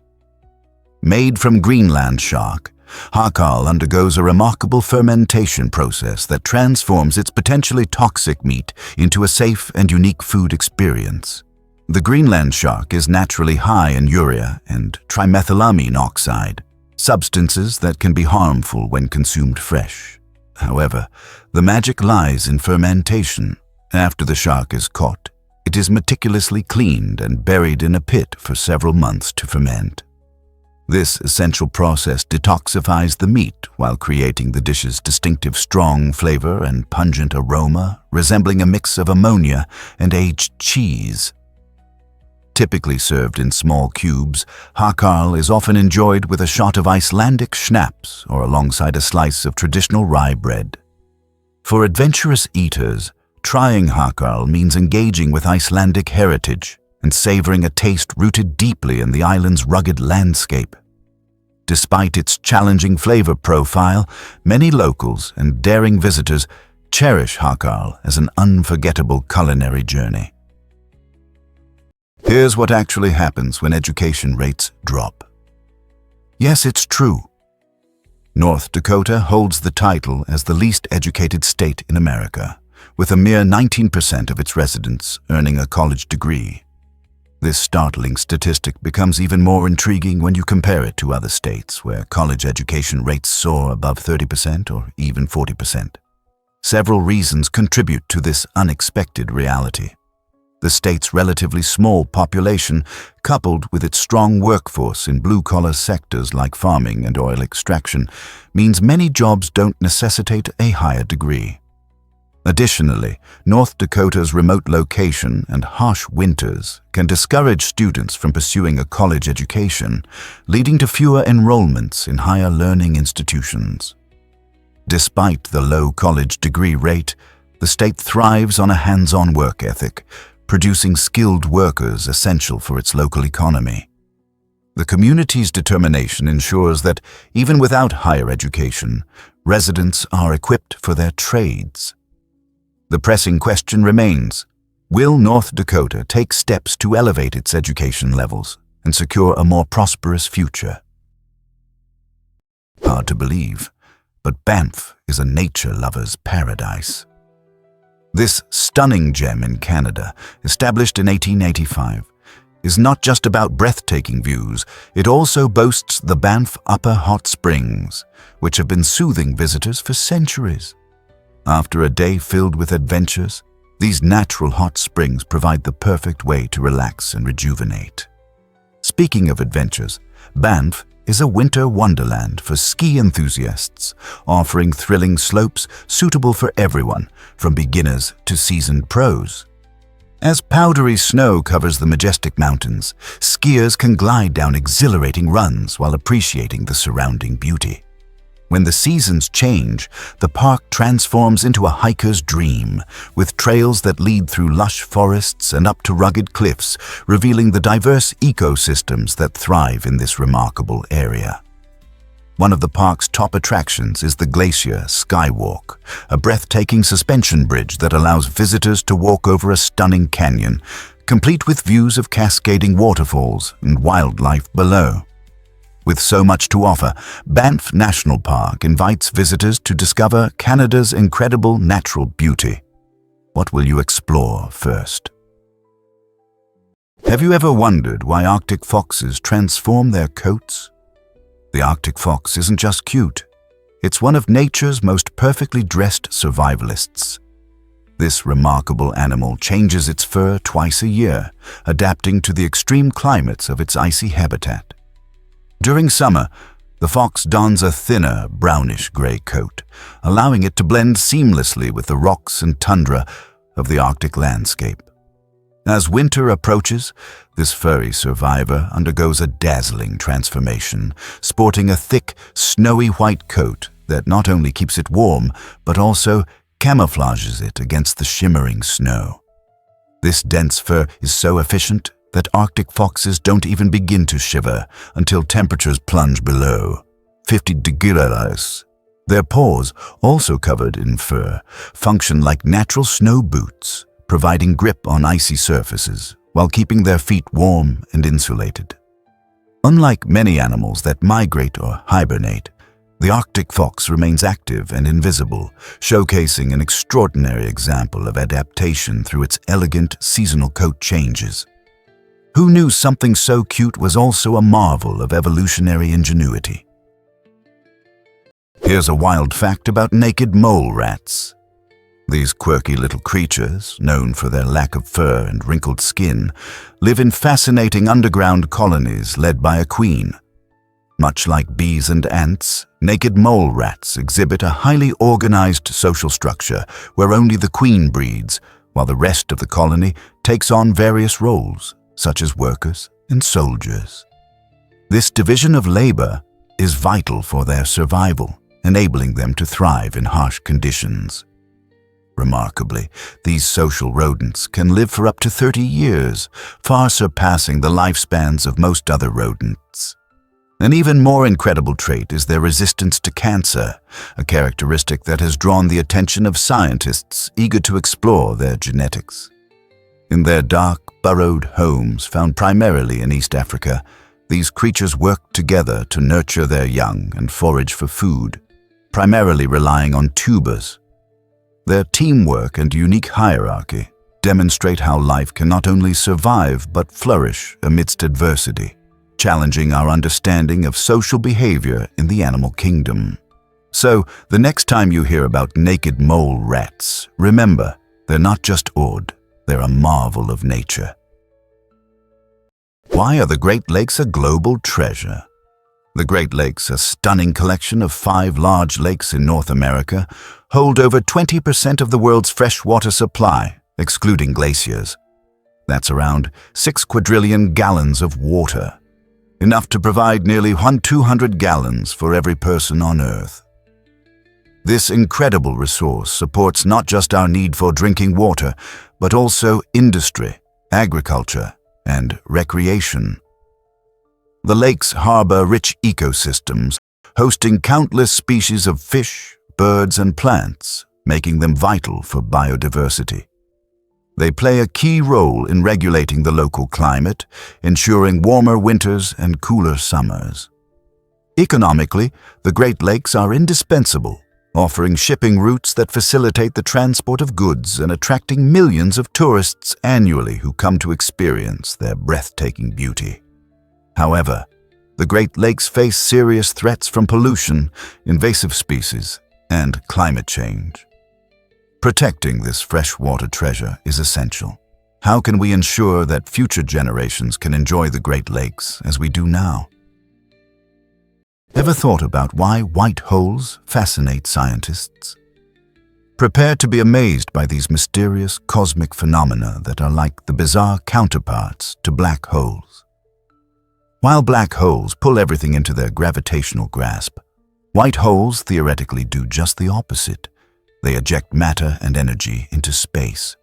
Made from Greenland shark, Hakal undergoes a remarkable fermentation process that transforms its potentially toxic meat into a safe and unique food experience. The Greenland shark is naturally high in urea and trimethylamine oxide, substances that can be harmful when consumed fresh. However, the magic lies in fermentation. After the shark is caught, it is meticulously cleaned and buried in a pit for several months to ferment. This essential process detoxifies the meat while creating the dish's distinctive strong flavor and pungent aroma, resembling a mix of ammonia and aged cheese. Typically served in small cubes, hakal is often enjoyed with a shot of Icelandic schnapps or alongside a slice of traditional rye bread. For adventurous eaters, trying hakal means engaging with Icelandic heritage and savoring a taste rooted deeply in the island's rugged landscape. Despite its challenging flavor profile, many locals and daring visitors cherish hakal as an unforgettable culinary journey. Here's what actually happens when education rates drop. Yes, it's true. North Dakota holds the title as the least educated state in America, with a mere 19% of its residents earning a college degree. This startling statistic becomes even more intriguing when you compare it to other states where college education rates soar above 30% or even 40%. Several reasons contribute to this unexpected reality. The state's relatively small population, coupled with its strong workforce in blue-collar sectors like farming and oil extraction, means many jobs don't necessitate a higher degree. Additionally, North Dakota's remote location and harsh winters can discourage students from pursuing a college education, leading to fewer enrollments in higher learning institutions. Despite the low college degree rate, the state thrives on a hands-on work ethic, producing skilled workers essential for its local economy. The community's determination ensures that, even without higher education, residents are equipped for their trades. The pressing question remains, will North Dakota take steps to elevate its education levels and secure a more prosperous future? Hard to believe, but Banff is a nature lover's paradise. This stunning gem in Canada, established in 1885, is not just about breathtaking views, it also boasts the Banff Upper Hot Springs, which have been soothing visitors for centuries. After a day filled with adventures, these natural hot springs provide the perfect way to relax and rejuvenate. Speaking of adventures, Banff is a winter wonderland for ski enthusiasts, offering thrilling slopes suitable for everyone, from beginners to seasoned pros. As powdery snow covers the majestic mountains, skiers can glide down exhilarating runs while appreciating the surrounding beauty. When the seasons change, the park transforms into a hiker's dream, with trails that lead through lush forests and up to rugged cliffs, revealing the diverse ecosystems that thrive in this remarkable area. One of the park's top attractions is the Glacier Skywalk, a breathtaking suspension bridge that allows visitors to walk over a stunning canyon, complete with views of cascading waterfalls and wildlife below. With so much to offer, Banff National Park invites visitors to discover Canada's incredible natural beauty. What will you explore first? Have you ever wondered why Arctic foxes transform their coats? The Arctic fox isn't just cute. It's one of nature's most perfectly dressed survivalists. This remarkable animal changes its fur twice a year, adapting to the extreme climates of its icy habitat. During summer, the fox dons a thinner, brownish-gray coat, allowing it to blend seamlessly with the rocks and tundra of the Arctic landscape. As winter approaches, this furry survivor undergoes a dazzling transformation, sporting a thick, snowy white coat that not only keeps it warm, but also camouflages it against the shimmering snow. This dense fur is so efficient that Arctic foxes don't even begin to shiver until temperatures plunge below 50 degrees. Their paws, also covered in fur, function like natural snow boots, providing grip on icy surfaces while keeping their feet warm and insulated. Unlike many animals that migrate or hibernate, the Arctic fox remains active and invisible, showcasing an extraordinary example of adaptation through its elegant seasonal coat changes. Who knew something so cute was also a marvel of evolutionary ingenuity? Here's a wild fact about naked mole rats. These quirky little creatures, known for their lack of fur and wrinkled skin, live in fascinating underground colonies led by a queen. Much like bees and ants, naked mole rats exhibit a highly organized social structure where only the queen breeds, while the rest of the colony takes on various roles, such as workers and soldiers. This division of labor is vital for their survival, enabling them to thrive in harsh conditions. Remarkably, these social rodents can live for up to 30 years, far surpassing the lifespans of most other rodents. An even more incredible trait is their resistance to cancer, a characteristic that has drawn the attention of scientists eager to explore their genetics. In their dark, burrowed homes found primarily in East Africa, these creatures work together to nurture their young and forage for food, primarily relying on tubers. Their teamwork and unique hierarchy demonstrate how life can not only survive but flourish amidst adversity, challenging our understanding of social behavior in the animal kingdom. So, the next time you hear about naked mole rats, remember, they're not just odd, they're a marvel of nature. Why are the Great Lakes a global treasure? The Great Lakes, a stunning collection of 5 large lakes in North America, hold over 20% of the world's freshwater supply, excluding glaciers. That's around 6 quadrillion gallons of water, enough to provide nearly 200 gallons for every person on Earth. This incredible resource supports not just our need for drinking water, but also industry, agriculture, and recreation. The lakes harbor rich ecosystems, hosting countless species of fish, birds, and plants, making them vital for biodiversity. They play a key role in regulating the local climate, ensuring warmer winters and cooler summers. Economically, the Great Lakes are indispensable, offering shipping routes that facilitate the transport of goods and attracting millions of tourists annually who come to experience their breathtaking beauty. However, the Great Lakes face serious threats from pollution, invasive species, and climate change. Protecting this freshwater treasure is essential. How can we ensure that future generations can enjoy the Great Lakes as we do now? Ever thought about why white holes fascinate scientists? Prepare to be amazed by these mysterious cosmic phenomena that are like the bizarre counterparts to black holes. While black holes pull everything into their gravitational grasp, white holes theoretically do just the opposite. They eject matter and energy into space.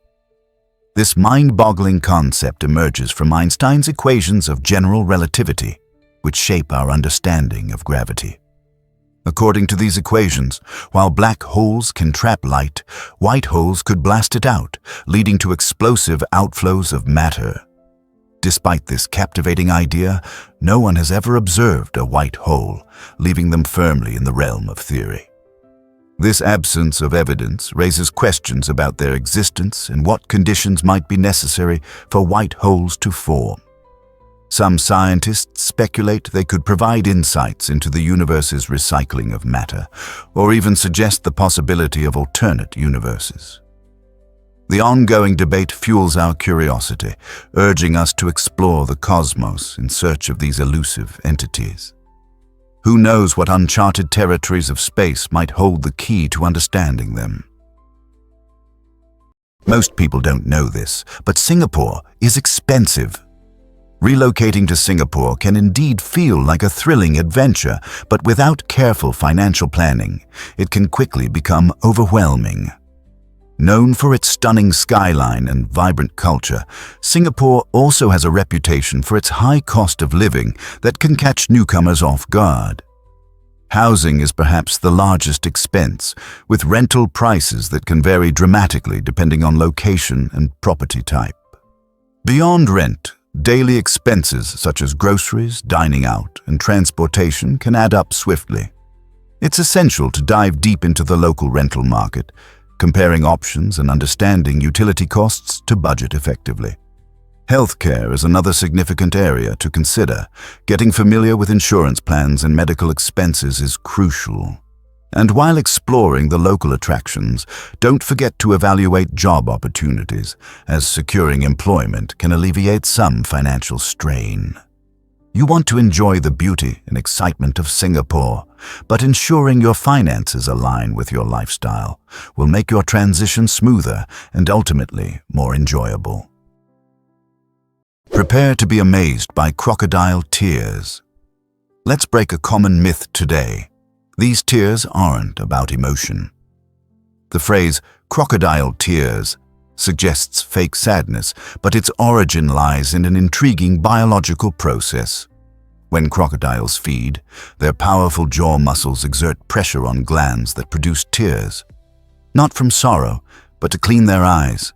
This mind-boggling concept emerges from Einstein's equations of general relativity, which shape our understanding of gravity. According to these equations, while black holes can trap light, white holes could blast it out, leading to explosive outflows of matter. Despite this captivating idea, no one has ever observed a white hole, leaving them firmly in the realm of theory. This absence of evidence raises questions about their existence and what conditions might be necessary for white holes to form. Some scientists speculate they could provide insights into the universe's recycling of matter, or even suggest the possibility of alternate universes. The ongoing debate fuels our curiosity, urging us to explore the cosmos in search of these elusive entities. Who knows what uncharted territories of space might hold the key to understanding them? Most people don't know this, but Singapore is expensive. Relocating to Singapore can indeed feel like a thrilling adventure, but without careful financial planning, it can quickly become overwhelming. Known for its stunning skyline and vibrant culture, Singapore also has a reputation for its high cost of living that can catch newcomers off guard. Housing is perhaps the largest expense, with rental prices that can vary dramatically depending on location and property type. Beyond rent, daily expenses such as groceries, dining out, and transportation can add up swiftly. It's essential to dive deep into the local rental market, comparing options and understanding utility costs to budget effectively. Healthcare is another significant area to consider. Getting familiar with insurance plans and medical expenses is crucial. And while exploring the local attractions, don't forget to evaluate job opportunities, as securing employment can alleviate some financial strain. You want to enjoy the beauty and excitement of Singapore, but ensuring your finances align with your lifestyle will make your transition smoother and ultimately more enjoyable. Prepare to be amazed by crocodile tears. Let's break a common myth today. These tears aren't about emotion. The phrase crocodile tears suggests fake sadness, but its origin lies in an intriguing biological process. When crocodiles feed, their powerful jaw muscles exert pressure on glands that produce tears, not from sorrow, but to clean their eyes.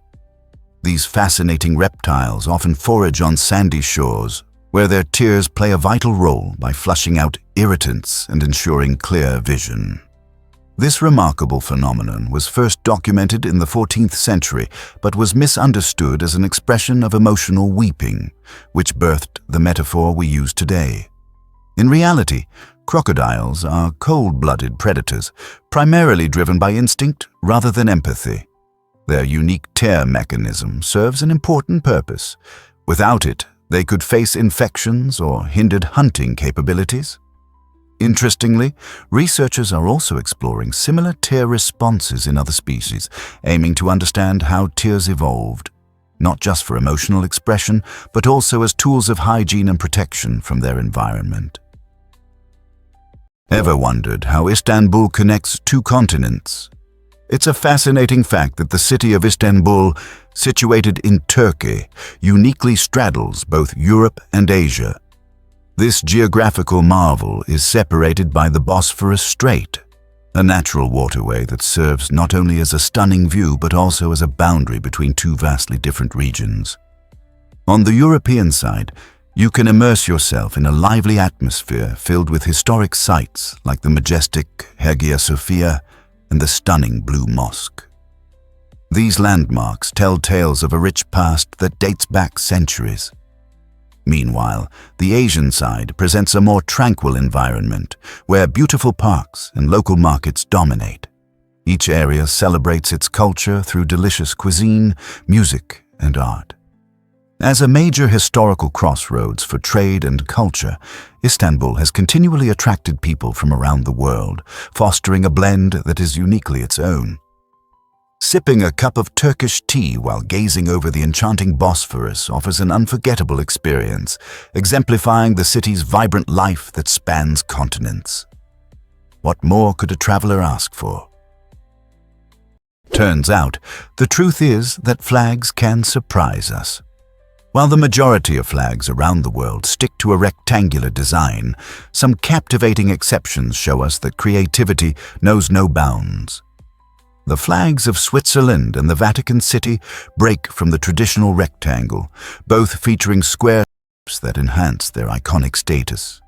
These fascinating reptiles often forage on sandy shores, where their tears play a vital role by flushing out irritants and ensuring clear vision. This remarkable phenomenon was first documented in the 14th century, but was misunderstood as an expression of emotional weeping, which birthed the metaphor we use today. In reality, crocodiles are cold-blooded predators, primarily driven by instinct rather than empathy. Their unique tear mechanism serves an important purpose. Without it, they could face infections or hindered hunting capabilities. Interestingly, researchers are also exploring similar tear responses in other species, aiming to understand how tears evolved, not just for emotional expression, but also as tools of hygiene and protection from their environment. Ever wondered how Istanbul connects two continents? It's a fascinating fact that the city of Istanbul, situated in Turkey, uniquely straddles both Europe and Asia. This geographical marvel is separated by the Bosphorus Strait, a natural waterway that serves not only as a stunning view but also as a boundary between two vastly different regions. On the European side, you can immerse yourself in a lively atmosphere filled with historic sites like the majestic Hagia Sophia and the stunning Blue Mosque. These landmarks tell tales of a rich past that dates back centuries. Meanwhile, the Asian side presents a more tranquil environment where beautiful parks and local markets dominate. Each area celebrates its culture through delicious cuisine, music, and art. As a major historical crossroads for trade and culture, Istanbul has continually attracted people from around the world, fostering a blend that is uniquely its own. Sipping a cup of Turkish tea while gazing over the enchanting Bosphorus offers an unforgettable experience, exemplifying the city's vibrant life that spans continents. What more could a traveler ask for? Turns out, the truth is that flags can surprise us. While the majority of flags around the world stick to a rectangular design, some captivating exceptions show us that creativity knows no bounds. The flags of Switzerland and the Vatican City break from the traditional rectangle, both featuring square shapes that enhance their iconic status.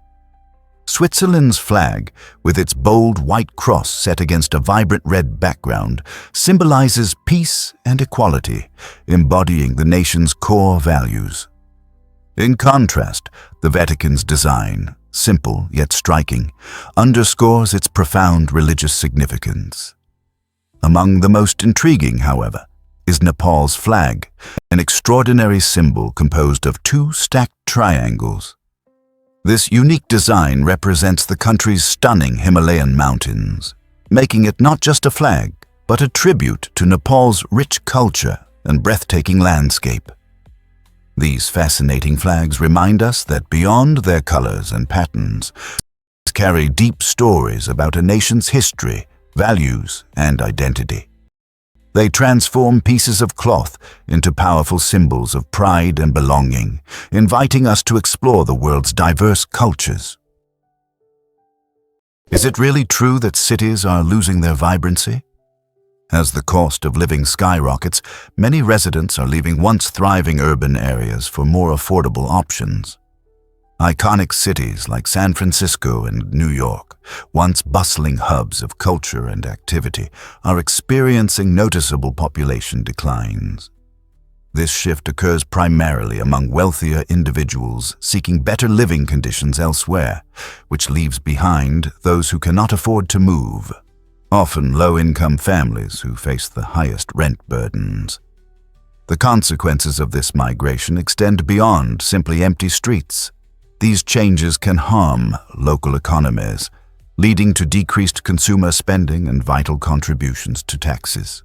Switzerland's flag, with its bold white cross set against a vibrant red background, symbolizes peace and equality, embodying the nation's core values. In contrast, the Vatican's design, simple yet striking, underscores its profound religious significance. Among the most intriguing, however, is Nepal's flag, an extraordinary symbol composed of two stacked triangles. This unique design represents the country's stunning Himalayan mountains, making it not just a flag, but a tribute to Nepal's rich culture and breathtaking landscape. These fascinating flags remind us that beyond their colors and patterns, carry deep stories about a nation's history, values, and identity. They transform pieces of cloth into powerful symbols of pride and belonging, inviting us to explore the world's diverse cultures. Is it really true that cities are losing their vibrancy? As the cost of living skyrockets, many residents are leaving once thriving urban areas for more affordable options. Iconic cities like San Francisco and New York, once bustling hubs of culture and activity, are experiencing noticeable population declines. This shift occurs primarily among wealthier individuals seeking better living conditions elsewhere, which leaves behind those who cannot afford to move, often low-income families who face the highest rent burdens. The consequences of this migration extend beyond simply empty streets. These changes can harm local economies, leading to decreased consumer spending and vital contributions to taxes.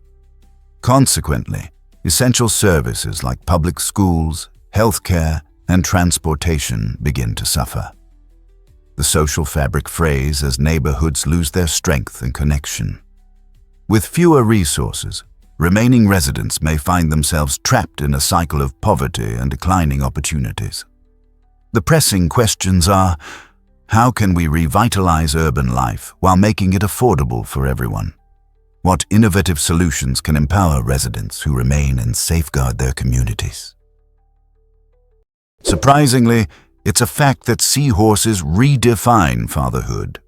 Consequently, essential services like public schools, healthcare, and transportation begin to suffer. The social fabric frays as neighborhoods lose their strength and connection. With fewer resources, remaining residents may find themselves trapped in a cycle of poverty and declining opportunities. The pressing questions are, how can we revitalize urban life while making it affordable for everyone? What innovative solutions can empower residents who remain and safeguard their communities? Surprisingly, it's a fact that seahorses redefine fatherhood.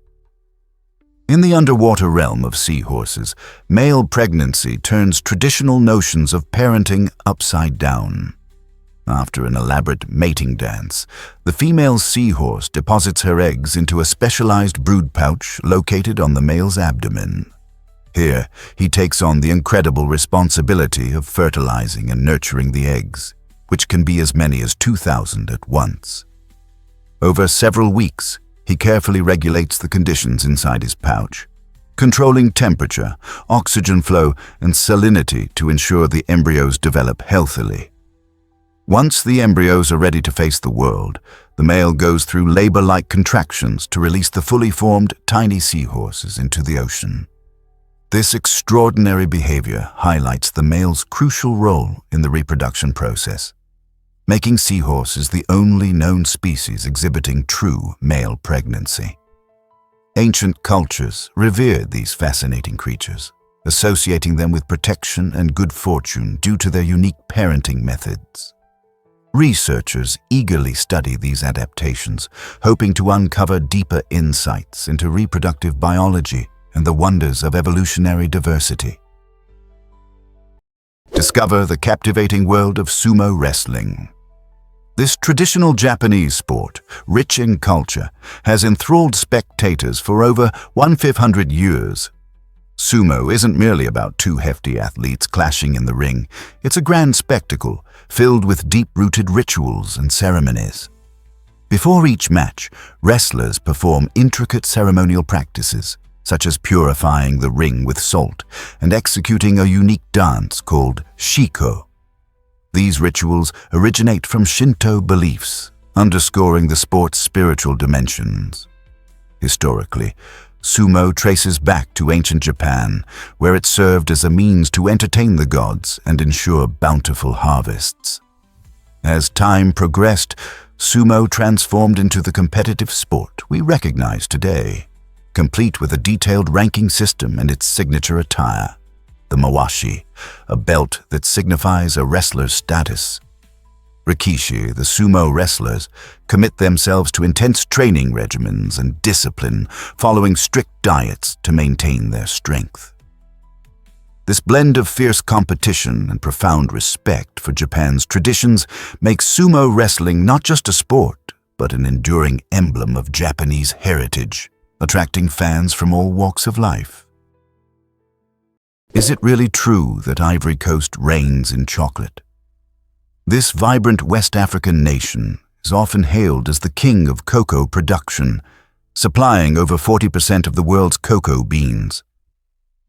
In the underwater realm of seahorses, male pregnancy turns traditional notions of parenting upside down. After an elaborate mating dance, the female seahorse deposits her eggs into a specialized brood pouch located on the male's abdomen. Here, he takes on the incredible responsibility of fertilizing and nurturing the eggs, which can be as many as 2,000 at once. Over several weeks, he carefully regulates the conditions inside his pouch, controlling temperature, oxygen flow, and salinity to ensure the embryos develop healthily. Once the embryos are ready to face the world, the male goes through labor-like contractions to release the fully formed tiny seahorses into the ocean. This extraordinary behavior highlights the male's crucial role in the reproduction process, making seahorses the only known species exhibiting true male pregnancy. Ancient cultures revered these fascinating creatures, associating them with protection and good fortune due to their unique parenting methods. Researchers eagerly study these adaptations, hoping to uncover deeper insights into reproductive biology and the wonders of evolutionary diversity. Discover the captivating world of sumo wrestling. This traditional Japanese sport, rich in culture, has enthralled spectators for over 1,500 years. Sumo isn't merely about two hefty athletes clashing in the ring. It's a grand spectacle filled with deep-rooted rituals and ceremonies. Before each match, wrestlers perform intricate ceremonial practices, such as purifying the ring with salt and executing a unique dance called shiko. These rituals originate from Shinto beliefs, underscoring the sport's spiritual dimensions. Historically, sumo traces back to ancient Japan, where it served as a means to entertain the gods and ensure bountiful harvests. As time progressed, sumo transformed into the competitive sport we recognize today, complete with a detailed ranking system and its signature attire, the mawashi, a belt that signifies a wrestler's status. Rikishi, the sumo wrestlers, commit themselves to intense training regimens and discipline, following strict diets to maintain their strength. This blend of fierce competition and profound respect for Japan's traditions makes sumo wrestling not just a sport, but an enduring emblem of Japanese heritage, attracting fans from all walks of life. Is it really true that Ivory Coast reigns in chocolate? This vibrant West African nation is often hailed as the king of cocoa production, supplying over 40% of the world's cocoa beans.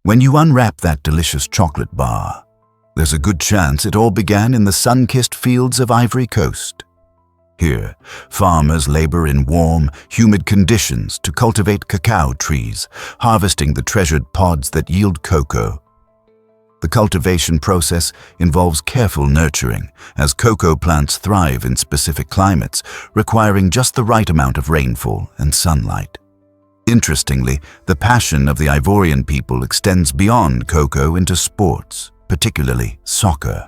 When you unwrap that delicious chocolate bar, There's a good chance it all began in the sun-kissed fields of Ivory Coast. Here, farmers labor in warm, humid conditions to cultivate cacao trees, harvesting the treasured pods that yield cocoa. The cultivation process involves careful nurturing, as cocoa plants thrive in specific climates, requiring just the right amount of rainfall and sunlight. Interestingly, the passion of the Ivorian people extends beyond cocoa into sports, particularly soccer.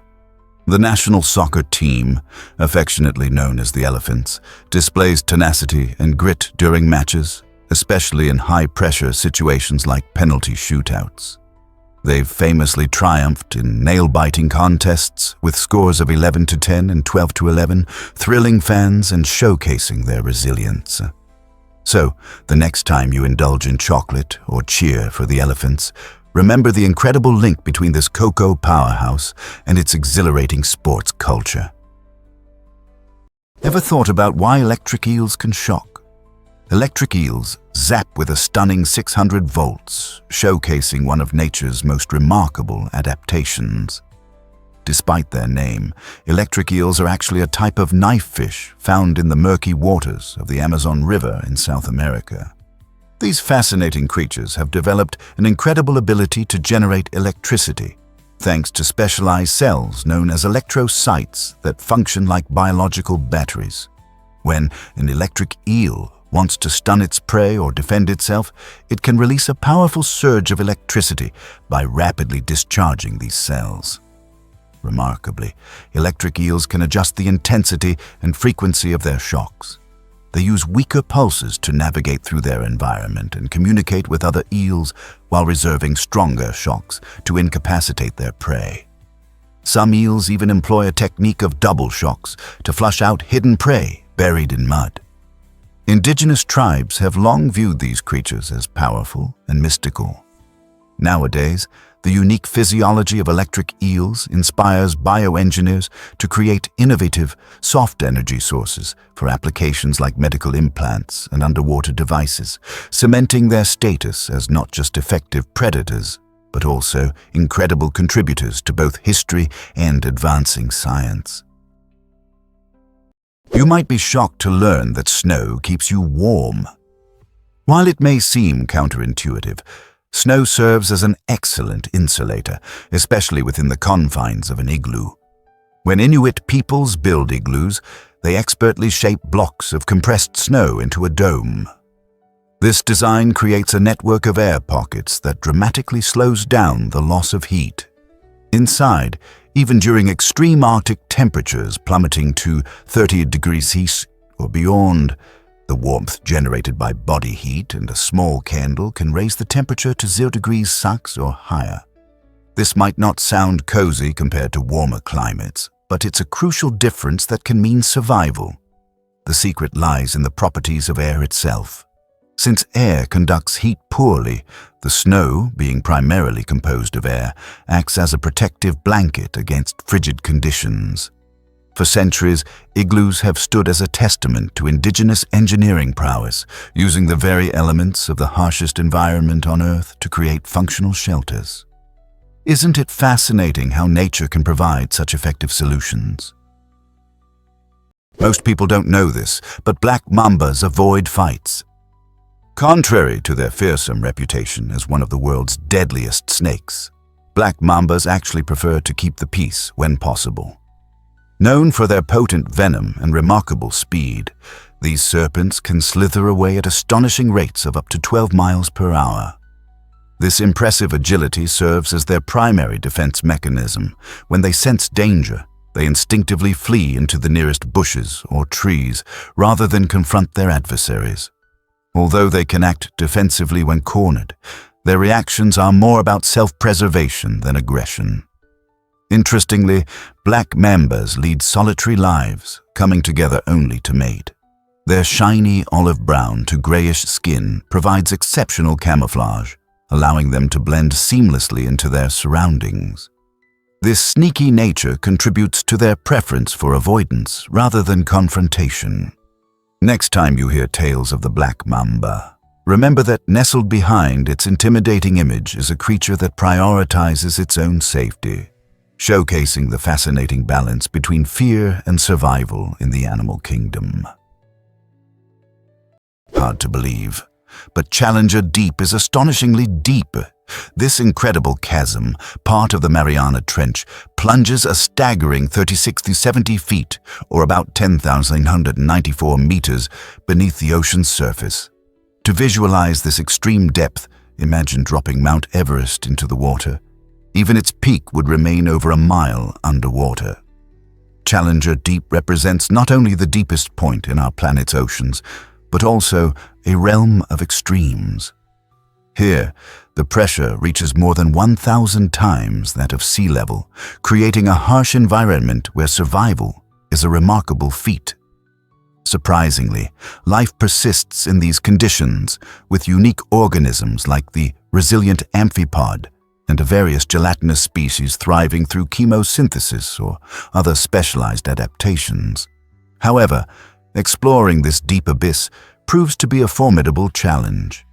The national soccer team, affectionately known as the Elephants, displays tenacity and grit during matches, especially in high-pressure situations like penalty shootouts. They've famously triumphed in nail-biting contests with scores of 11-10 and 12-11, thrilling fans and showcasing their resilience. So, the next time you indulge in chocolate or cheer for the Elephants, remember the incredible link between this cocoa powerhouse and its exhilarating sports culture. Ever thought about why electric eels can shock? Electric eels zap with a stunning 600 volts, showcasing one of nature's most remarkable adaptations. Despite their name, electric eels are actually a type of knife fish found in the murky waters of the Amazon River in South America. These fascinating creatures have developed an incredible ability to generate electricity, thanks to specialized cells known as electrocytes that function like biological batteries. When an electric eel wants to stun its prey or defend itself, it can release a powerful surge of electricity by rapidly discharging these cells. Remarkably, electric eels can adjust the intensity and frequency of their shocks. They use weaker pulses to navigate through their environment and communicate with other eels while reserving stronger shocks to incapacitate their prey. Some eels even employ a technique of double shocks to flush out hidden prey buried in mud. Indigenous tribes have long viewed these creatures as powerful and mystical. Nowadays, the unique physiology of electric eels inspires bioengineers to create innovative, soft energy sources for applications like medical implants and underwater devices, cementing their status as not just effective predators, but also incredible contributors to both history and advancing science. You might be shocked to learn that snow keeps you warm. While it may seem counterintuitive, snow serves as an excellent insulator, especially within the confines of an igloo. When Inuit peoples build igloos, they expertly shape blocks of compressed snow into a dome. This design creates a network of air pockets that dramatically slows down the loss of heat. Inside, even during extreme Arctic temperatures plummeting to 30 degrees Celsius or beyond, the warmth generated by body heat and a small candle can raise the temperature to 0 degrees Celsius or higher. This might not sound cozy compared to warmer climates, but it's a crucial difference that can mean survival. The secret lies in the properties of air itself. Since air conducts heat poorly, the snow, being primarily composed of air, acts as a protective blanket against frigid conditions. For centuries, igloos have stood as a testament to indigenous engineering prowess, using the very elements of the harshest environment on Earth to create functional shelters. Isn't it fascinating how nature can provide such effective solutions? Most people don't know this, but black mambas avoid fights. Contrary to their fearsome reputation as one of the world's deadliest snakes, black mambas actually prefer to keep the peace when possible. Known for their potent venom and remarkable speed, these serpents can slither away at astonishing rates of up to 12 miles per hour. This impressive agility serves as their primary defense mechanism. When they sense danger, they instinctively flee into the nearest bushes or trees rather than confront their adversaries. Although they can act defensively when cornered, their reactions are more about self-preservation than aggression. Interestingly, black mambas lead solitary lives, coming together only to mate. Their shiny olive-brown to grayish skin provides exceptional camouflage, allowing them to blend seamlessly into their surroundings. This sneaky nature contributes to their preference for avoidance rather than confrontation. Next time you hear tales of the black mamba, remember that nestled behind its intimidating image is a creature that prioritizes its own safety. showcasing the fascinating balance between fear and survival in the animal kingdom. Hard to believe, but Challenger Deep is astonishingly deep. This incredible chasm, part of the Mariana Trench, plunges a staggering 36 to 70 feet, or about 10,994 meters, beneath the ocean's surface. To visualize this extreme depth, imagine dropping Mount Everest into the water. Even its peak would remain over a mile underwater. Challenger Deep represents not only the deepest point in our planet's oceans, but also a realm of extremes. Here, the pressure reaches more than 1,000 times that of sea level, creating a harsh environment where survival is a remarkable feat. Surprisingly, life persists in these conditions, with unique organisms like the resilient amphipod and various gelatinous species thriving through chemosynthesis or other specialized adaptations. However, exploring this deep abyss proves to be a formidable challenge.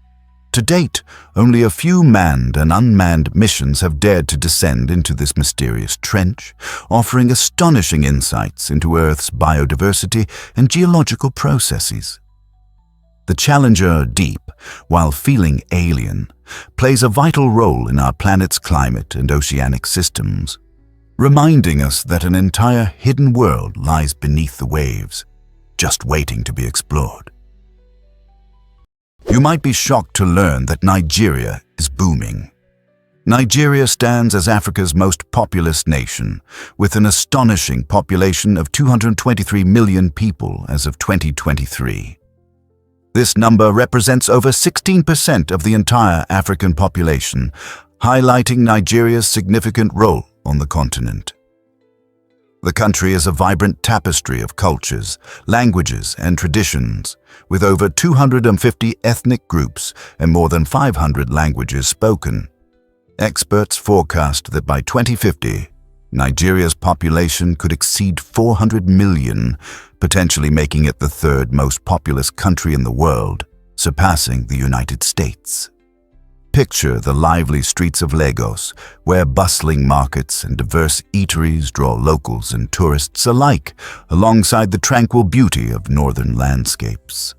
To date, only a few manned and unmanned missions have dared to descend into this mysterious trench, offering astonishing insights into Earth's biodiversity and geological processes. The Challenger Deep, while feeling alien, plays a vital role in our planet's climate and oceanic systems, reminding us that an entire hidden world lies beneath the waves, just waiting to be explored. You might be shocked to learn that Nigeria is booming. Nigeria stands as Africa's most populous nation, with an astonishing population of 223 million people as of 2023. This number represents over 16% of the entire African population, highlighting Nigeria's significant role on the continent. The country is a vibrant tapestry of cultures, languages, and traditions, with over 250 ethnic groups and more than 500 languages spoken. Experts forecast that by 2050, Nigeria's population could exceed 400 million, potentially making it the third most populous country in the world, surpassing the United States. Picture the lively streets of Lagos, where bustling markets and diverse eateries draw locals and tourists alike, alongside the tranquil beauty of northern landscapes.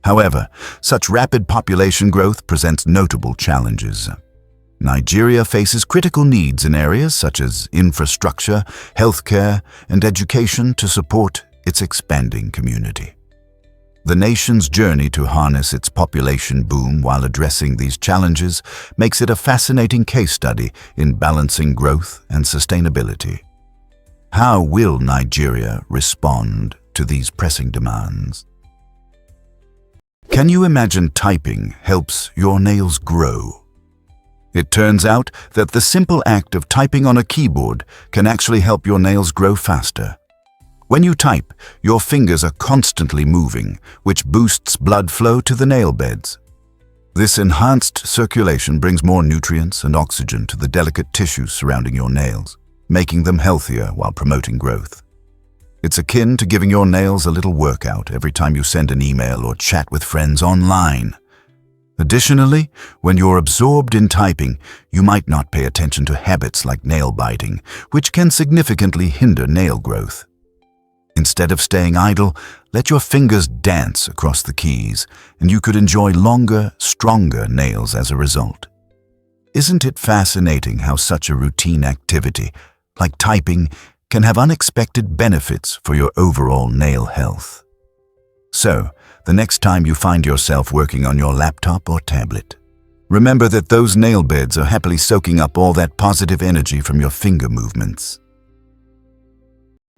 However, such rapid population growth presents notable challenges. Nigeria faces critical needs in areas such as infrastructure, healthcare, and education to support its expanding community. The nation's journey to harness its population boom while addressing these challenges makes it a fascinating case study in balancing growth and sustainability. How will Nigeria respond to these pressing demands? Can you imagine typing helps your nails grow? It turns out that the simple act of typing on a keyboard can actually help your nails grow faster. When you type, your fingers are constantly moving, which boosts blood flow to the nail beds. This enhanced circulation brings more nutrients and oxygen to the delicate tissues surrounding your nails, making them healthier while promoting growth. It's akin to giving your nails a little workout every time you send an email or chat with friends online. Additionally, when you're absorbed in typing, you might not pay attention to habits like nail biting, which can significantly hinder nail growth. Instead of staying idle, let your fingers dance across the keys, and you could enjoy longer, stronger nails as a result. Isn't it fascinating how such a routine activity, like typing, can have unexpected benefits for your overall nail health? So, the next time you find yourself working on your laptop or tablet, remember that those nail beds are happily soaking up all that positive energy from your finger movements.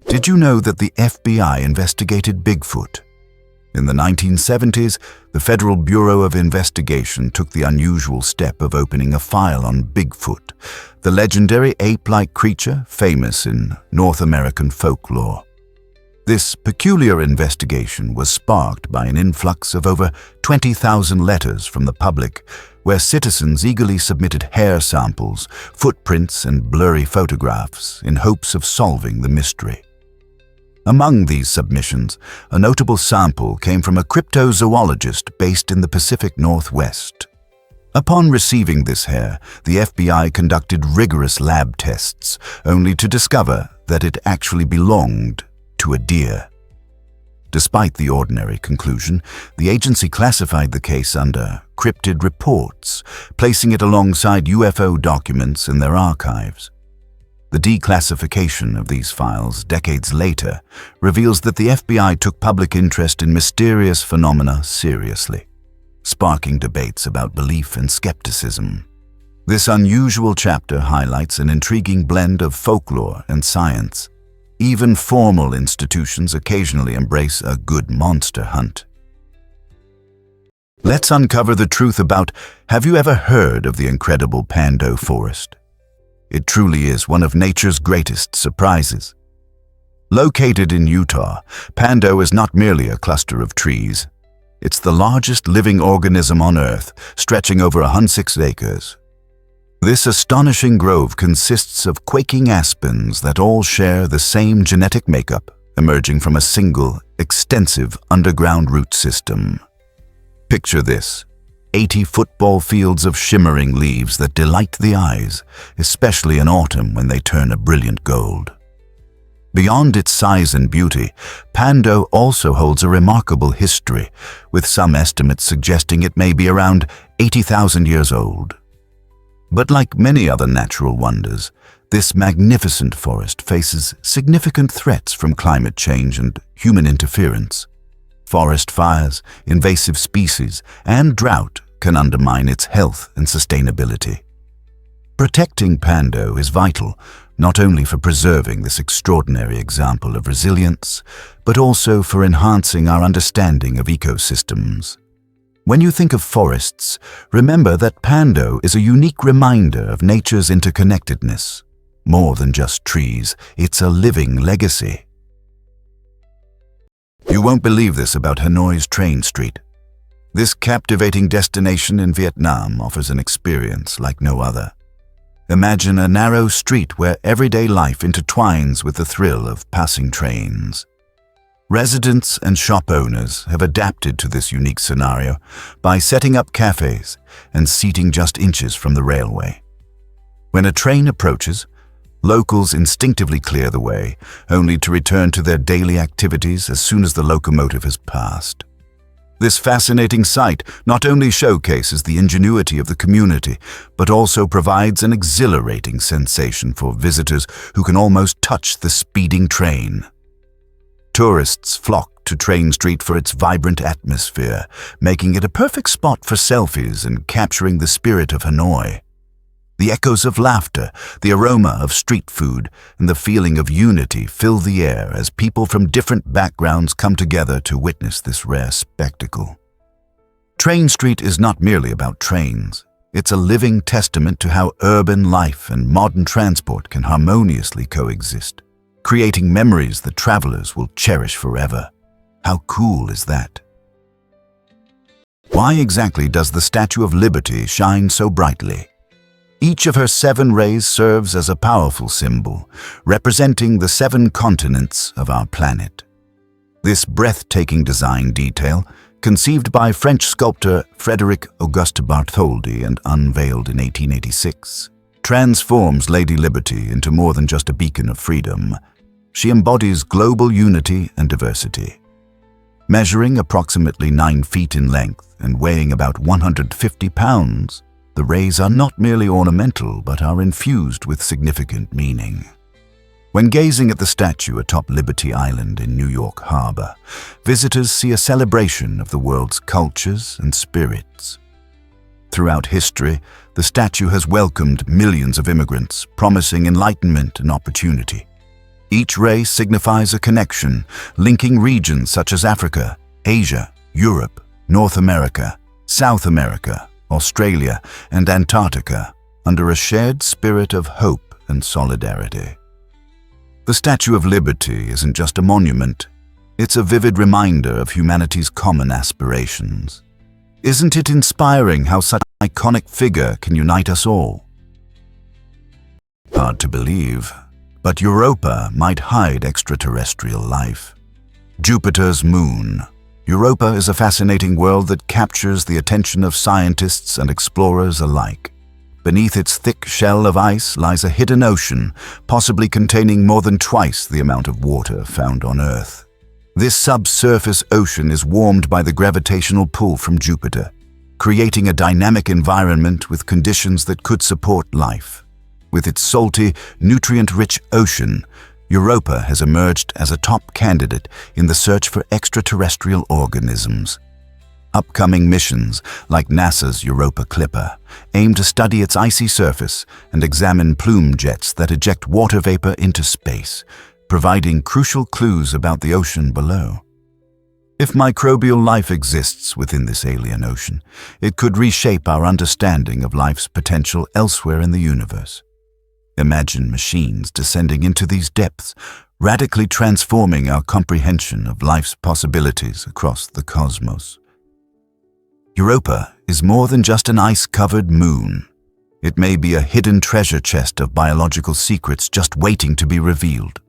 Did you know that the FBI investigated Bigfoot? In the 1970s, the Federal Bureau of Investigation took the unusual step of opening a file on Bigfoot, the legendary ape-like creature famous in North American folklore. This peculiar investigation was sparked by an influx of over 20,000 letters from the public, where citizens eagerly submitted hair samples, footprints, and blurry photographs in hopes of solving the mystery. Among these submissions, a notable sample came from a cryptozoologist based in the Pacific Northwest. Upon receiving this hair, the FBI conducted rigorous lab tests, only to discover that it actually belonged to a deer. Despite the ordinary conclusion, the agency classified the case under cryptid reports, placing it alongside UFO documents in their archives. The declassification of these files decades later reveals that the FBI took public interest in mysterious phenomena seriously, sparking debates about belief and skepticism. This unusual chapter highlights an intriguing blend of folklore and science. Even formal institutions occasionally embrace a good monster hunt. Let's uncover the truth about, have you ever heard of the incredible Pando Forest? It truly is one of nature's greatest surprises. Located in Utah, Pando is not merely a cluster of trees. It's the largest living organism on Earth, stretching over 106 acres. This astonishing grove consists of quaking aspens that all share the same genetic makeup, emerging from a single, extensive underground root system. Picture this: 80 football fields of shimmering leaves that delight the eyes, especially in autumn when they turn a brilliant gold. Beyond its size and beauty, Pando also holds a remarkable history, with some estimates suggesting it may be around 80,000 years old. But like many other natural wonders, this magnificent forest faces significant threats from climate change and human interference. Forest fires, invasive species, and drought can undermine its health and sustainability. Protecting Pando is vital, not only for preserving this extraordinary example of resilience, but also for enhancing our understanding of ecosystems. When you think of forests, remember that Pando is a unique reminder of nature's interconnectedness. More than just trees, it's a living legacy. You won't believe this about Hanoi's train street. This captivating destination in Vietnam offers an experience like no other. Imagine a narrow street where everyday life intertwines with the thrill of passing trains. Residents and shop owners have adapted to this unique scenario by setting up cafes and seating just inches from the railway. When a train approaches, locals instinctively clear the way, only to return to their daily activities as soon as the locomotive has passed. This fascinating sight not only showcases the ingenuity of the community, but also provides an exhilarating sensation for visitors who can almost touch the speeding train. Tourists flock to Train Street for its vibrant atmosphere, making it a perfect spot for selfies and capturing the spirit of Hanoi. The echoes of laughter, the aroma of street food, and the feeling of unity fill the air as people from different backgrounds come together to witness this rare spectacle. Train Street is not merely about trains. It's a living testament to how urban life and modern transport can harmoniously coexist, creating memories that travelers will cherish forever. How cool is that? Why exactly does the Statue of Liberty shine so brightly? Each of her 7 rays serves as a powerful symbol, representing the 7 continents of our planet. This breathtaking design detail, conceived by French sculptor Frédéric Auguste Bartholdi and unveiled in 1886, transforms Lady Liberty into more than just a beacon of freedom. She embodies global unity and diversity. Measuring approximately 9 feet in length and weighing about 150 pounds, the rays are not merely ornamental but are infused with significant meaning. When gazing at the statue atop Liberty Island in New York Harbor, visitors see a celebration of the world's cultures and spirits. Throughout history, the statue has welcomed millions of immigrants, promising enlightenment and opportunity. Each ray signifies a connection, linking regions such as Africa, Asia, Europe, North America, South America, Australia, and Antarctica under a shared spirit of hope and solidarity. The Statue of Liberty isn't just a monument, it's a vivid reminder of humanity's common aspirations. Isn't it inspiring how such an iconic figure can unite us all? Hard to believe, but Europa might hide extraterrestrial life. Jupiter's moon, Europa is a fascinating world that captures the attention of scientists and explorers alike. Beneath its thick shell of ice lies a hidden ocean, possibly containing more than twice the amount of water found on Earth. This subsurface ocean is warmed by the gravitational pull from Jupiter, creating a dynamic environment with conditions that could support life. With its salty, nutrient-rich ocean, Europa has emerged as a top candidate in the search for extraterrestrial organisms. Upcoming missions, like NASA's Europa Clipper, aim to study its icy surface and examine plume jets that eject water vapor into space, providing crucial clues about the ocean below. If microbial life exists within this alien ocean, it could reshape our understanding of life's potential elsewhere in the universe. Imagine machines descending into these depths, radically transforming our comprehension of life's possibilities across the cosmos. Europa is more than just an ice-covered moon. It may be a hidden treasure chest of biological secrets just waiting to be revealed.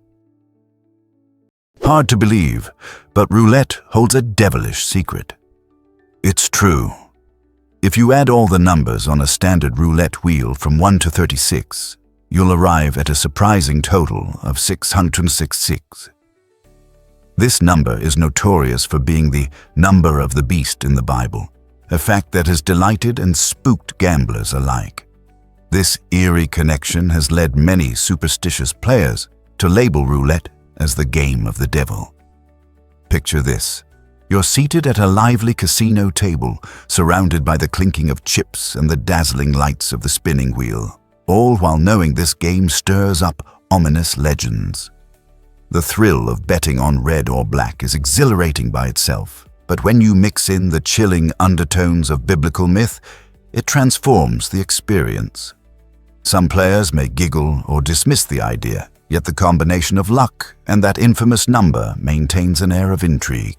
Hard to believe, but roulette holds a devilish secret. It's true. If you add all the numbers on a standard roulette wheel from 1 to 36, you'll arrive at a surprising total of 666. This number is notorious for being the number of the beast in the Bible, a fact that has delighted and spooked gamblers alike. This eerie connection has led many superstitious players to label roulette as the game of the devil. Picture this. You're seated at a lively casino table, surrounded by the clinking of chips and the dazzling lights of the spinning wheel, all while knowing this game stirs up ominous legends. The thrill of betting on red or black is exhilarating by itself, but when you mix in the chilling undertones of biblical myth, it transforms the experience. Some players may giggle or dismiss the idea, yet the combination of luck and that infamous number maintains an air of intrigue.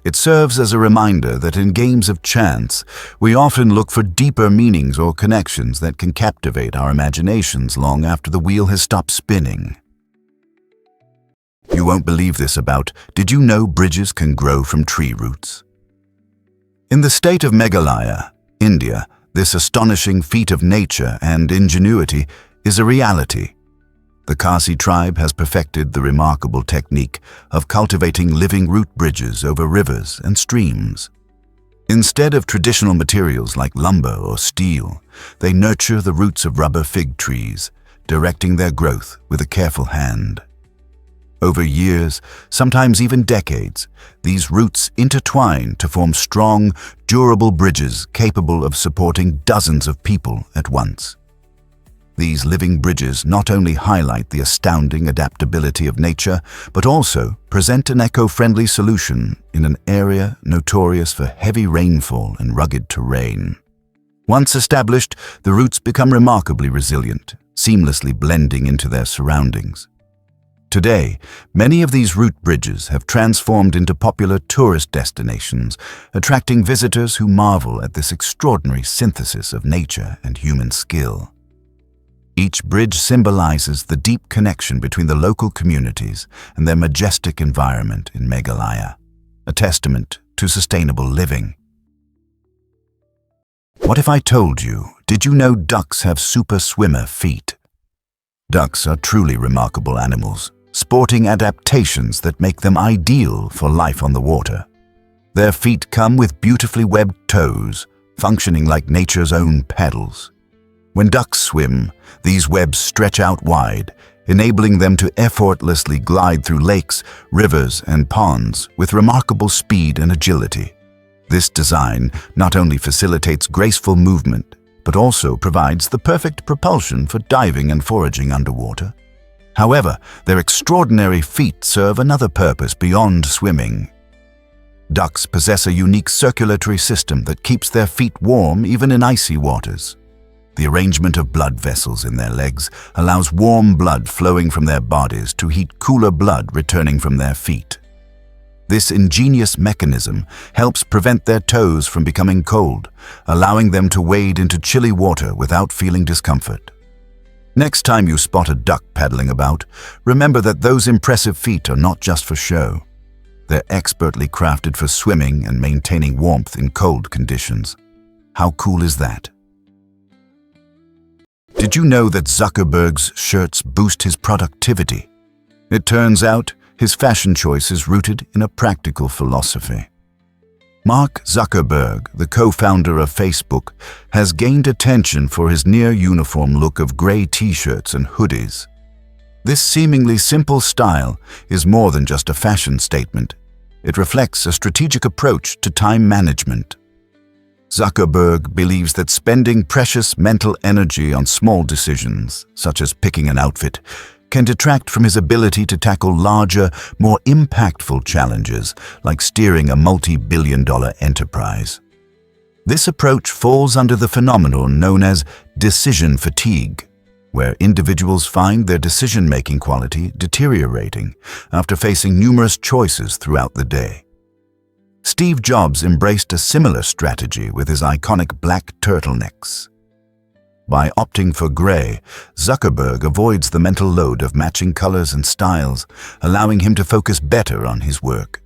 It serves as a reminder that in games of chance, we often look for deeper meanings or connections that can captivate our imaginations long after the wheel has stopped spinning. You won't believe this about, did you know bridges can grow from tree roots? In the state of Meghalaya, India, this astonishing feat of nature and ingenuity is a reality. The Khasi tribe has perfected the remarkable technique of cultivating living root bridges over rivers and streams. Instead of traditional materials like lumber or steel, they nurture the roots of rubber fig trees, directing their growth with a careful hand. Over years, sometimes even decades, these roots intertwine to form strong, durable bridges capable of supporting dozens of people at once. These living bridges not only highlight the astounding adaptability of nature, but also present an eco-friendly solution in an area notorious for heavy rainfall and rugged terrain. Once established, the roots become remarkably resilient, seamlessly blending into their surroundings. Today, many of these root bridges have transformed into popular tourist destinations, attracting visitors who marvel at this extraordinary synthesis of nature and human skill. Each bridge symbolizes the deep connection between the local communities and their majestic environment in Meghalaya, a testament to sustainable living. What if I told you, did you know ducks have super swimmer feet? Ducks are truly remarkable animals, sporting adaptations that make them ideal for life on the water. Their feet come with beautifully webbed toes, functioning like nature's own paddles. When ducks swim, these webs stretch out wide, enabling them to effortlessly glide through lakes, rivers, and ponds with remarkable speed and agility. This design not only facilitates graceful movement, but also provides the perfect propulsion for diving and foraging underwater. However, their extraordinary feet serve another purpose beyond swimming. Ducks possess a unique circulatory system that keeps their feet warm even in icy waters. The arrangement of blood vessels in their legs allows warm blood flowing from their bodies to heat cooler blood returning from their feet. This ingenious mechanism helps prevent their toes from becoming cold, allowing them to wade into chilly water without feeling discomfort. Next time you spot a duck paddling about, remember that those impressive feet are not just for show. They're expertly crafted for swimming and maintaining warmth in cold conditions. How cool is that? Did you know that Zuckerberg's shirts boost his productivity? It turns out his fashion choice is rooted in a practical philosophy. Mark Zuckerberg, the co-founder of Facebook, has gained attention for his near-uniform look of gray t-shirts and hoodies. This seemingly simple style is more than just a fashion statement. It reflects a strategic approach to time management. Zuckerberg believes that spending precious mental energy on small decisions, such as picking an outfit, can detract from his ability to tackle larger, more impactful challenges like steering a multi-billion-dollar enterprise. This approach falls under the phenomenon known as decision fatigue, where individuals find their decision-making quality deteriorating after facing numerous choices throughout the day. Steve Jobs embraced a similar strategy with his iconic black turtlenecks. By opting for gray, Zuckerberg avoids the mental load of matching colors and styles, allowing him to focus better on his work.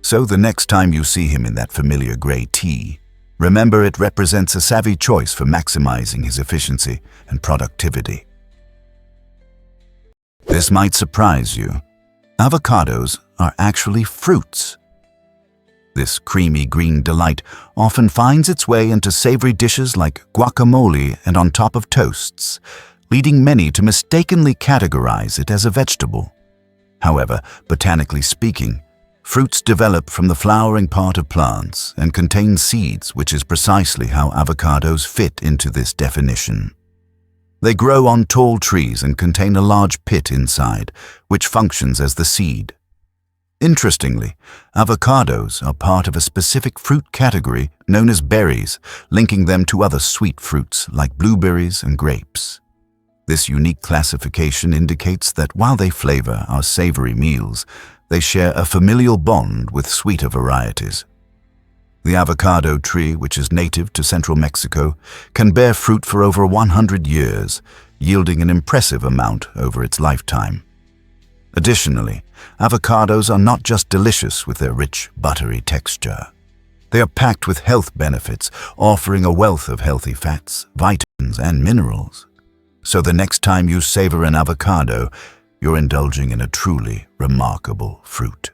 So the next time you see him in that familiar gray tee, remember it represents a savvy choice for maximizing his efficiency and productivity. This might surprise you. Avocados are actually fruits. This creamy green delight often finds its way into savory dishes like guacamole and on top of toasts, leading many to mistakenly categorize it as a vegetable. However, botanically speaking, fruits develop from the flowering part of plants and contain seeds, which is precisely how avocados fit into this definition. They grow on tall trees and contain a large pit inside, which functions as the seed. Interestingly, avocados are part of a specific fruit category known as berries, linking them to other sweet fruits like blueberries and grapes. This unique classification indicates that while they flavor our savory meals, they share a familial bond with sweeter varieties. The avocado tree, which is native to central Mexico, can bear fruit for over 100 years, yielding an impressive amount over its lifetime. Additionally, avocados are not just delicious with their rich, buttery texture. They are packed with health benefits, offering a wealth of healthy fats, vitamins, and minerals. So the next time you savor an avocado, you're indulging in a truly remarkable fruit.